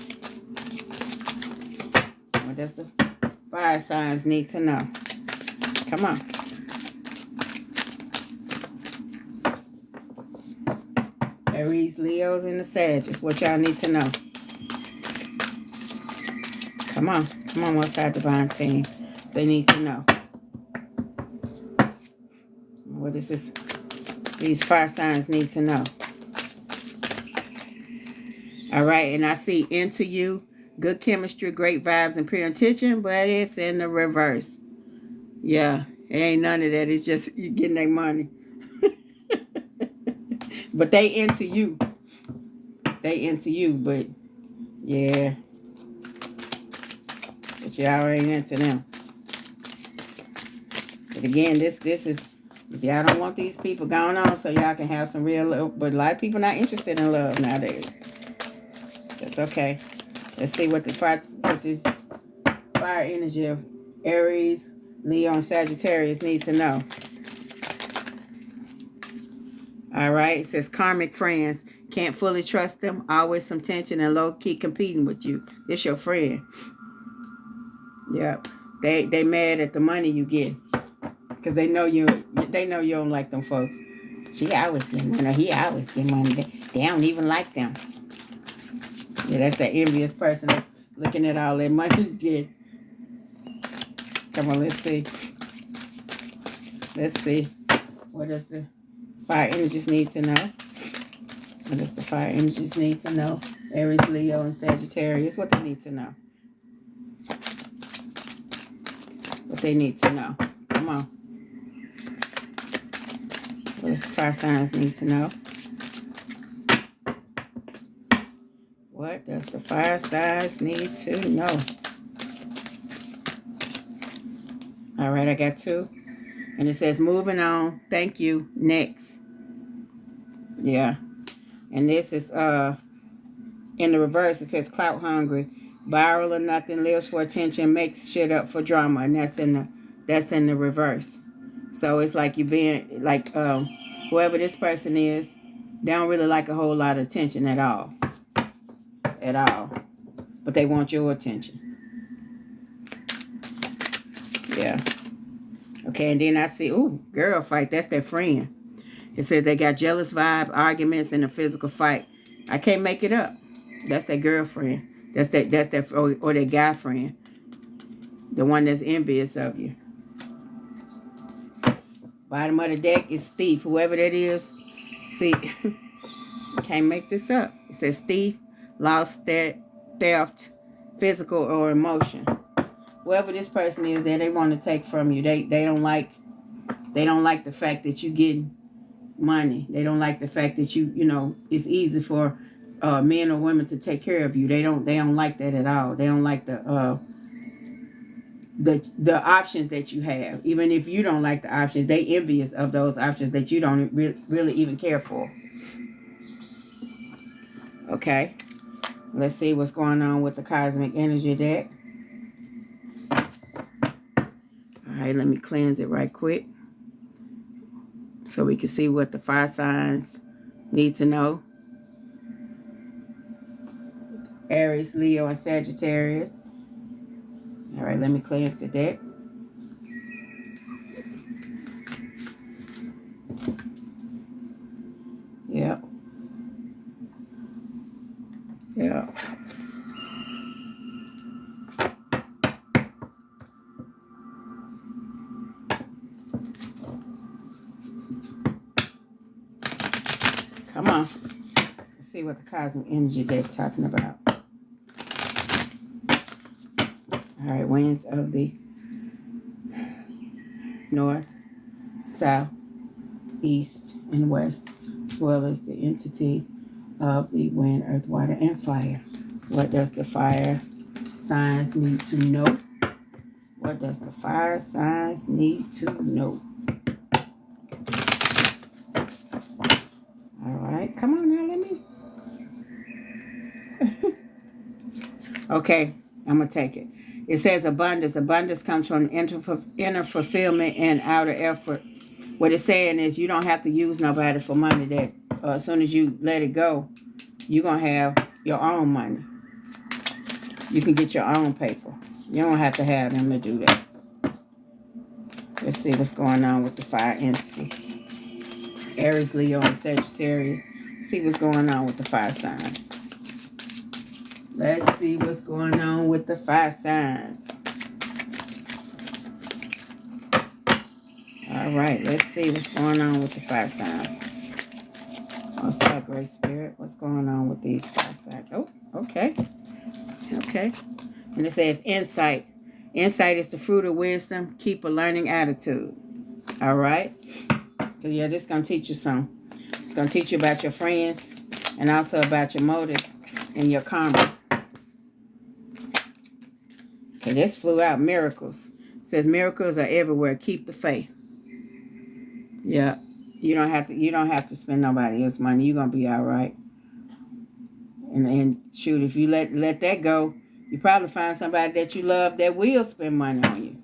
What does the fire signs need to know? Come on. Aries, Leos, and the Sagittarius. What y'all need to know? Come on. What's our divine team? They need to know. What is this? These fire signs need to know. All right, and I see into you, good chemistry, great vibes, and pure intention, but it's in the reverse. Yeah, it ain't none of that. It's just you getting their money. But they into you. But yeah. But y'all ain't into them. But again, this is, if y'all don't want these people going on so y'all can have some real love, but a lot of people not interested in love nowadays. That's okay. Let's see what this fire energy of Aries, Leo, and Sagittarius need to know. All right. It says karmic friends. Can't fully trust them. Always some tension and low-key competing with you. This your friend. Yep. They mad at the money you get. Because they know you don't like them folks. She always get money. He always get money. They don't even like them. Yeah, that's that envious person that's looking at all that money you get. Come on, let's see. What does the fire energies need to know? What does the fire energies need to know? Aries, Leo, and Sagittarius. What they need to know? What they need to know? Come on. What does the fire signs need to know? What does the fire signs need to know? All right, I got 2. And it says, moving on. Thank you. Next. Yeah. And this is in the reverse. It says, clout hungry. Viral or nothing. Lives for attention. Makes shit up for drama. And that's in the reverse. So it's like you being, like, whoever this person is, they don't really like a whole lot of attention at all. But they want your attention. Yeah. Okay, and then I see, ooh, girl fight. That's their friend. It says they got jealous vibe, arguments, and a physical fight. I can't make it up. That's their girlfriend. That's their or their guy friend. The one that's envious of you. Bottom of the deck is thief. Whoever that is. See, can't make this up. It says thief, lost, theft, physical or emotion. Whoever this person is, that they want to take from you. They don't like the fact that you get money. They don't like the fact that you know it's easy for men or women to take care of you. They don't like that at all. They don't like the options that you have. Even if you don't like the options, they envious of those options that you don't really even care for. Okay. Let's see what's going on with the cosmic energy deck. All right, let me cleanse it right quick so we can see what the fire signs need to know. Aries, Leo, and Sagittarius. All right, let me cleanse the deck. Yep. Yep. Come on. Let's see what the cosmic energy deck is talking about. All right, winds of the north, south, east, and west, as well as the entities of the wind, earth, water, and fire. What does the fire signs need to know? What does the fire signs need to know? All right, come on now, let me. Okay, I'm going to take it. It says abundance. Abundance comes from inner fulfillment and outer effort. What it's saying is you don't have to use nobody for money. That as soon as you let it go, you're going to have your own money. You can get your own paper. You don't have to have them to do that. Let's see what's going on with the fire entities. Aries, Leo, and Sagittarius. See what's going on with the fire signs. Let's see what's going on with the fire signs. All right, let's see what's going on with the fire signs. Oh, sorry, Great Spirit. What's going on with these fire signs? Oh, okay. Okay. And it says insight. Insight is the fruit of wisdom. Keep a learning attitude. All right? Because, yeah, this is going to teach you something. It's going to teach you about your friends and also about your motives and your karma. Okay, this flew out. Miracles. It says miracles are everywhere. Keep the faith. Yeah. You don't have to spend nobody else's money. You're going to be all right. And shoot, if you let that go, you probably find somebody that you love that will spend money on you.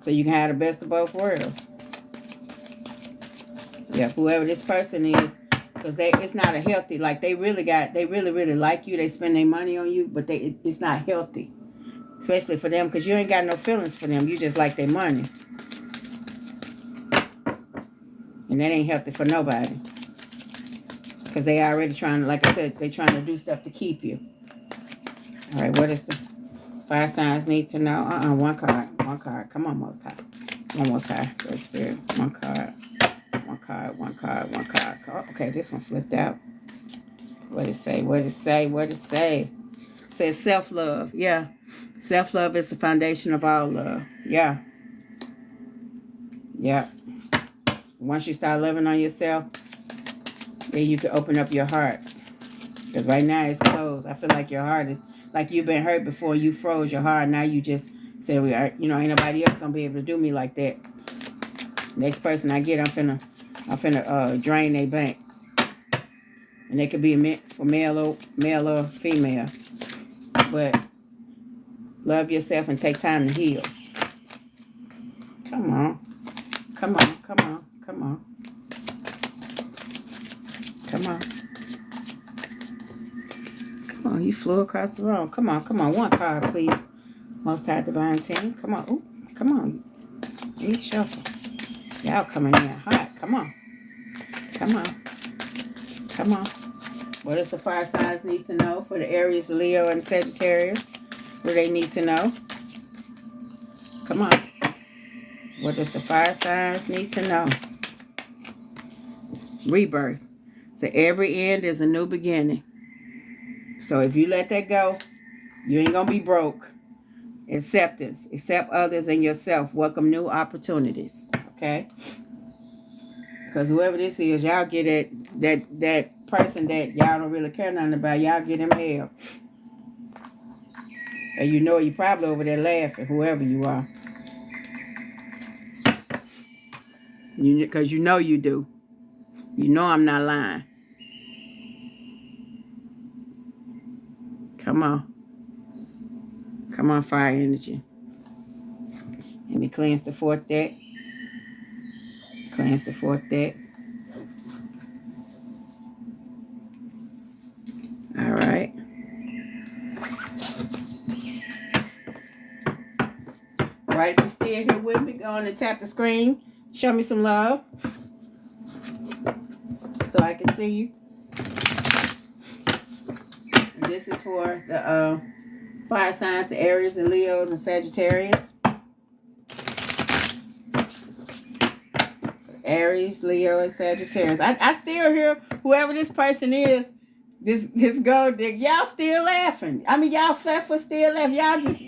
So you can have the best of both worlds. Yeah, whoever this person is, because it's not a healthy, like they really like you, they spend their money on you, but it's not healthy. Especially for them, because you ain't got no feelings for them. You just like their money. And that ain't healthy for nobody. Because they already trying, like I said, they trying to do stuff to keep you. All right, what is the fire signs need to know? One card. Come on, Most High. One more time, Great Spirit. One card. Okay, this one flipped out. What it say? It says self-love. Yeah. Self-love is the foundation of all love. Yeah. Yeah. Once you start loving on yourself, then you can open up your heart. Because right now it's closed. I feel like your heart is like you've been hurt before. You froze your heart. Now you just say, ain't nobody else gonna be able to do me like that. Next person I get, I'm finna drain their bank. And they could be male or female. But love yourself and take time to heal. Come on. You flew across the room. Come on. One card, please. Most High Divine Team. Come on. Ooh, come on. Need shuffle. Y'all coming in hot. Come on. What does the fire signs need to know for the Aries, Leo, and Sagittarius? What do they need to know? Come on. What does the fire signs need to know? Rebirth. So every end is a new beginning. So if you let that go, you ain't going to be broke. Acceptance. Accept others and yourself. Welcome new opportunities. Okay? Because whoever this is, y'all get it. That person that y'all don't really care nothing about, y'all get him hell. And you probably over there laughing, whoever you are. Because you do. You know I'm not lying. Come on. Come on, fire energy. Let me cleanse the fourth deck. Cleanse the fourth deck. All right. All right, if you're still here with me, go on and tap the screen. Show me some love so I can see you. And this is for the fire signs, the Aries and Leos and Sagittarius. Aries, Leo, and Sagittarius. I still hear whoever this person is, this gold digger. Y'all still laughing. I mean, y'all flat for still laughing.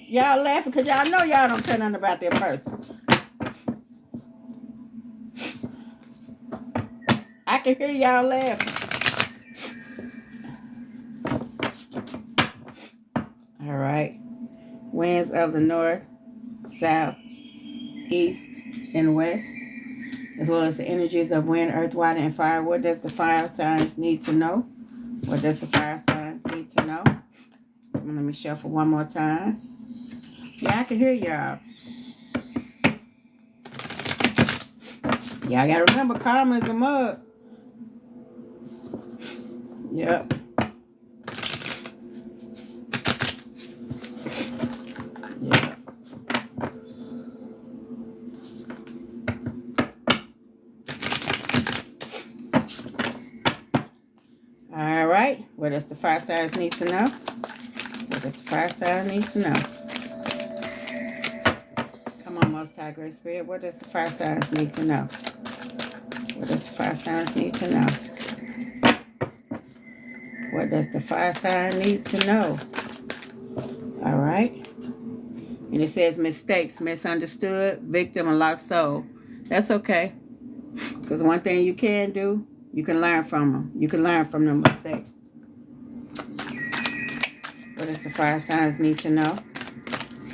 Y'all laughing because y'all know y'all don't care nothing about their person. I can hear y'all laughing. All right. Winds of the north, south, east, and west, as well as the energies of wind, earth, water, and fire. What does the fire signs need to know? What does the fire signs need to know? Let me shuffle one more time. Yeah, I can hear y'all. Y'all gotta remember, karma is a mug. Yep. Yeah. All right. What does the fire signs need to know? What does the fire signs need to know? Come on, Most High Great Spirit. What does the fire signs need to know? What does the fire signs need to know? What does the fire sign need to know? All right. And it says mistakes, misunderstood, victim, and lost soul. That's okay. Because one thing you can do, you can learn from them. You can learn from them mistakes. What does the fire signs need to know?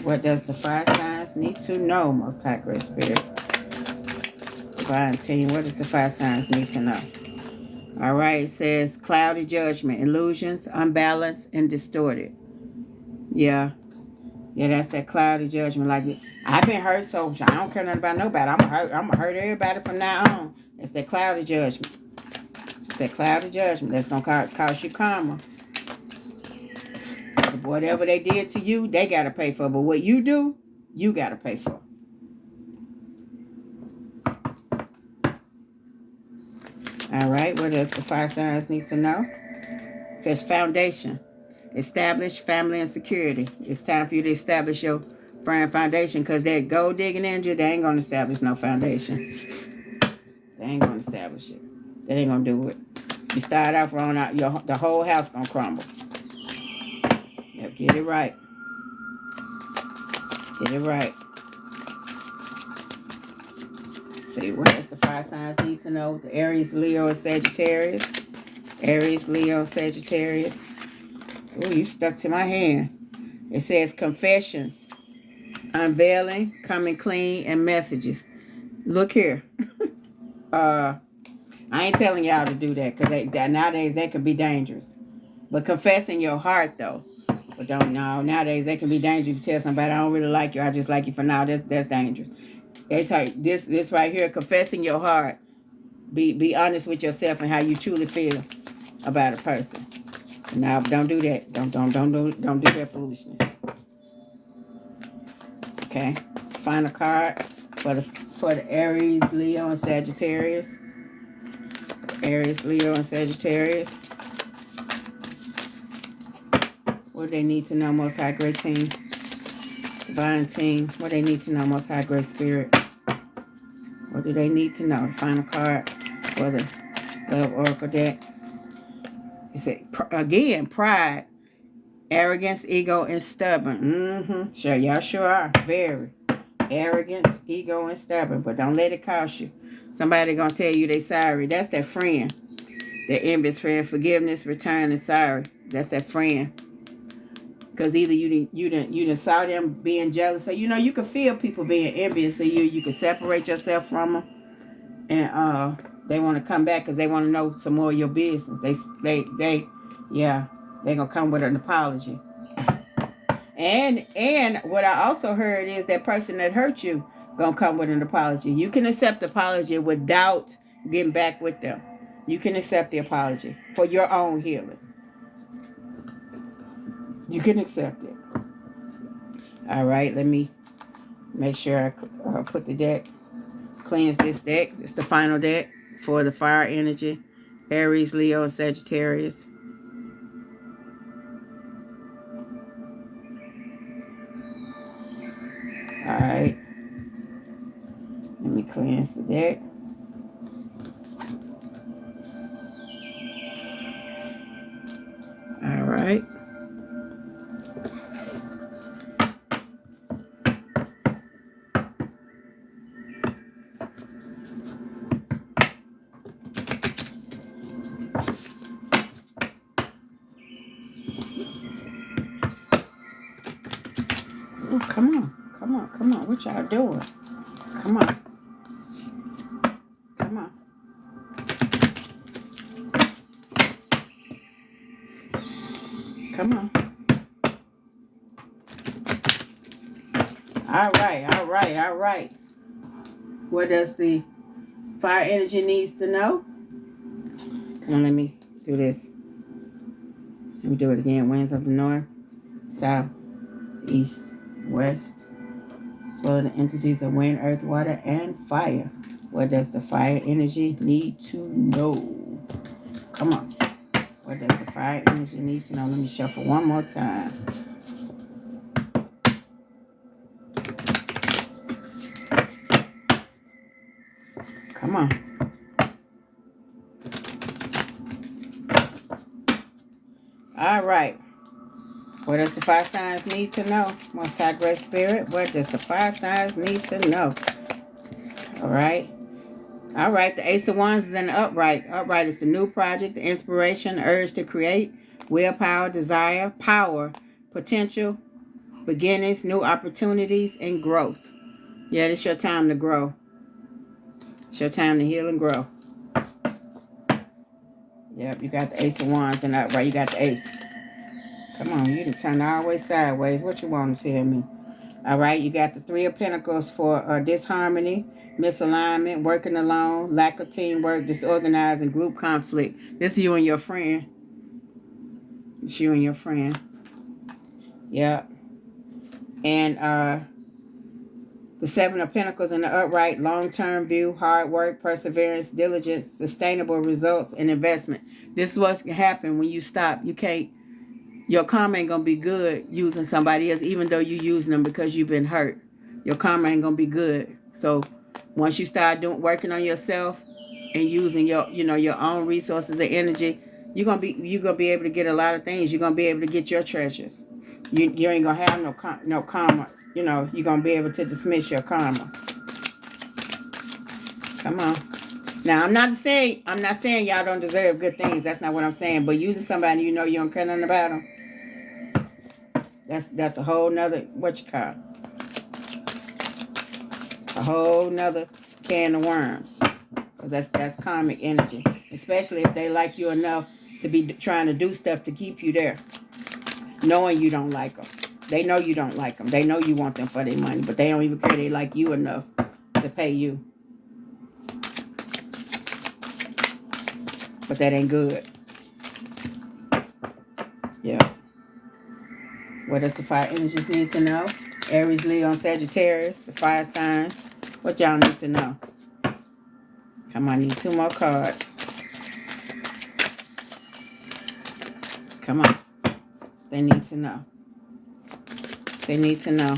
What does the fire signs need to know, Most High Great Spirit? Divine Team, what does the fire signs need to know? All right, it says cloudy judgment, illusions, unbalanced, and distorted. Yeah, that's that cloudy judgment. Like, I've been hurt, so I don't care nothing about nobody. I'm gonna hurt everybody from now on. It's that cloudy judgment. It's that cloudy judgment that's gonna cause you karma. So whatever they did to you, they gotta pay for. But what you do, you gotta pay for. All right, what does the fire signs need to know? It says foundation. Establish family and security. It's time for you to establish your firm foundation, because that gold digging energy, they ain't going to establish no foundation. They ain't going to establish it. They ain't going to do it. You start off wrong, the whole house going to crumble. Yep, get it right. Get it right. See, what does the fire signs need to know? The Aries, Leo, and Sagittarius. Aries, Leo, Sagittarius. Oh, you stuck to my hand. It says confessions, unveiling, coming clean, and messages. Look here. I ain't telling y'all to do that, because nowadays that can be dangerous. But confessing your heart, though. But don't know. Nowadays that can be dangerous. You tell somebody, I don't really like you, I just like you for now. That's dangerous. They tell you, this right here, confessing your heart. Be honest with yourself and how you truly feel about a person. Now, don't do that. Don't do that foolishness. Okay. Final card for the Aries, Leo, and Sagittarius. Aries, Leo, and Sagittarius. What do they need to know, Most High Great Team? Divine Team. What do they need to know, Most High Great Spirit? What do they need to know? The final card for the Love Oracle deck. It said, again, pride, arrogance, ego, and stubborn. Sure, y'all sure are. Very. Arrogance, ego, and stubborn. But don't let it cost you. Somebody gonna tell you they sorry. That's that friend. That envious friend. Forgiveness, return, and sorry. That's that friend. Because either you done saw them being jealous. So, you can feel people being envious of you. You can separate yourself from them. And they want to come back because they want to know some more of your business. They going to come with an apology. And what I also heard is that person that hurt you gonna come with an apology. You can accept apology without getting back with them. You can accept the apology for your own healing. You can accept it. All right, let me make sure I put the deck, cleanse this deck. It's the final deck for the fire energy, Aries, Leo, and Sagittarius. All right, let me cleanse the deck. All right. Ooh, come on. Come on. Come on. What y'all doing? Come on. Come on. Come on. All right. All right. All right. What does the fire energy needs to know? Come on, let me do this. Let me do it again. Winds of the north, south, east, west. As well as the entities of wind, earth, water, and fire. What does the fire energy need to know? Come on. What does the fire energy need to know? Let me shuffle one more time. Come on. All right. What does the fire signs need to know? Most High Great Spirit, what does the fire signs need to know? All right. All right. The Ace of Wands is in the upright. Upright is the new project, the inspiration, the urge to create, willpower, desire, power, potential, beginnings, new opportunities, and growth. Yeah, it's your time to grow. It's your time to heal and grow. Yep, you got the Ace of Wands in the upright. You got the Ace. Come on, you can turn all the way sideways. What you want to tell me? All right, you got the Three of Pentacles for disharmony, misalignment, working alone, lack of teamwork, disorganized, and group conflict. This is you and your friend. It's you and your friend. Yep. And the Seven of Pentacles in the upright, long-term view, hard work, perseverance, diligence, sustainable results, and investment. This is what's going to happen when you stop. You can't. Your karma ain't gonna be good using somebody else, even though you using them because you've been hurt. Your karma ain't gonna be good. So once you start working on yourself and using your own resources and energy, you're gonna be able to get a lot of things. You're gonna be able to get your treasures. You ain't gonna have no karma. You're gonna be able to dismiss your karma. Come on. Now I'm not saying y'all don't deserve good things. That's not what I'm saying. But using somebody you don't care nothing about them. That's a whole nother It's a whole nother can of worms. Cause that's karmic energy. Especially if they like you enough to be trying to do stuff to keep you there. Knowing you don't like them. They know you don't like them. They know you want them for their money. But they don't even care they like you enough to pay you. But that ain't good. Yeah. What does the fire energies need to know? Aries, Leo, and Sagittarius, the fire signs. What y'all need to know? Come on, I need 2 more cards. Come on. They need to know. They need to know.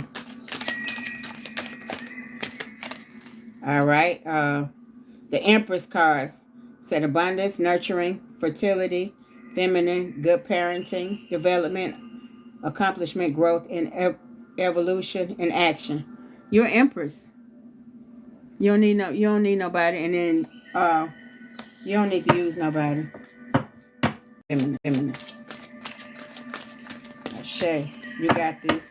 All right. The Empress cards said abundance, nurturing, fertility, feminine, good parenting, development, accomplishment, growth, and evolution and action. You're Empress. You don't need nobody, and then you don't need to use nobody. Feminine. Shay, you got this.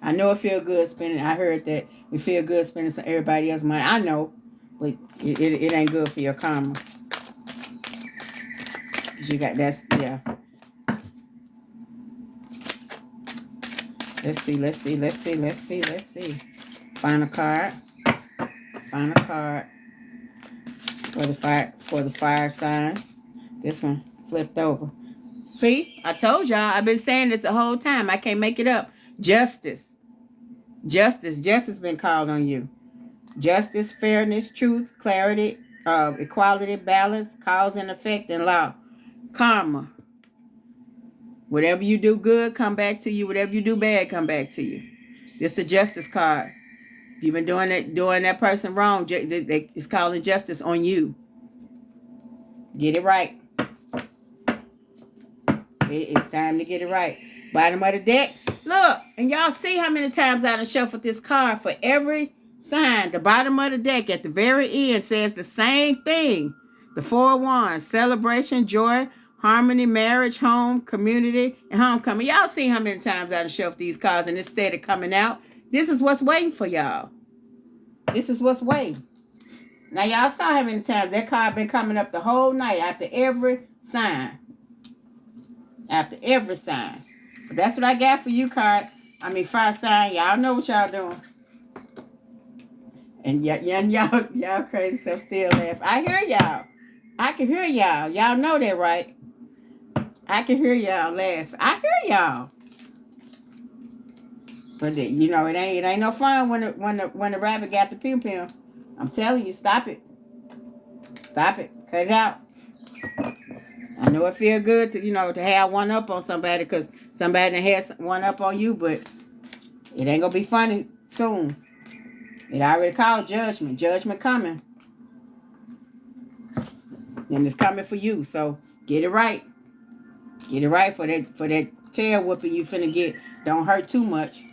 I know it feel good spending. I heard that it feel good spending some everybody else's money. I know, but it ain't good for your karma. You got yeah. Let's see, let's see, let's see, let's see, let's see. Final card. Final card for the fire signs. This one flipped over. See, I told y'all, I've been saying it the whole time. I can't make it up. Justice. Justice been called on you. Justice, fairness, truth, clarity, equality, balance, cause and effect, and law. Karma. Whatever you do good, come back to you. Whatever you do bad, come back to you. This the justice card. If you've been doing that person wrong, it's calling justice on you. Get it right. It's time to get it right. Bottom of the deck. Look, and y'all see how many times I done shuffled this card for every sign. The bottom of the deck at the very end says the same thing. The Four of Wands, celebration, joy, harmony, marriage, home, community, and homecoming. Y'all see how many times I done shuffled these cards and it's steady coming out. This is what's waiting for y'all. This is what's waiting. Now y'all saw how many times that card been coming up the whole night after every sign. After every sign. But that's what I got for you, fire sign. Y'all know what y'all doing. And y'all crazy stuff still laugh. I hear y'all. I can hear y'all. Y'all know that, right? I can hear y'all laugh. I hear y'all. But you know, it ain't no fun when the rabbit got the pim. I'm telling you, stop it. Stop it. Cut it out. I know it feel good to have one up on somebody because somebody done had one up on you, but it ain't gonna be funny soon. It already called judgment. Judgment coming. And it's coming for you. So get it right. Get it right for that tail whooping you finna get. Don't hurt too much.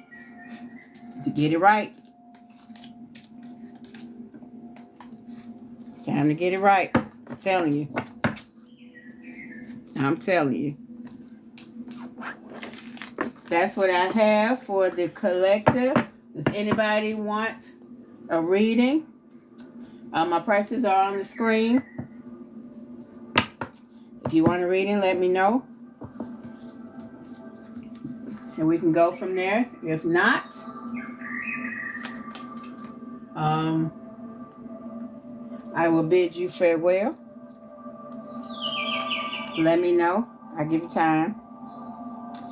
To get it right. It's time to get it right. I'm telling you. I'm telling you. That's what I have for the collective. Does anybody want a reading? My prices are on the screen. If you want a reading, let me know. And we can go from there. If not, I will bid you farewell. Let me know. I give you time.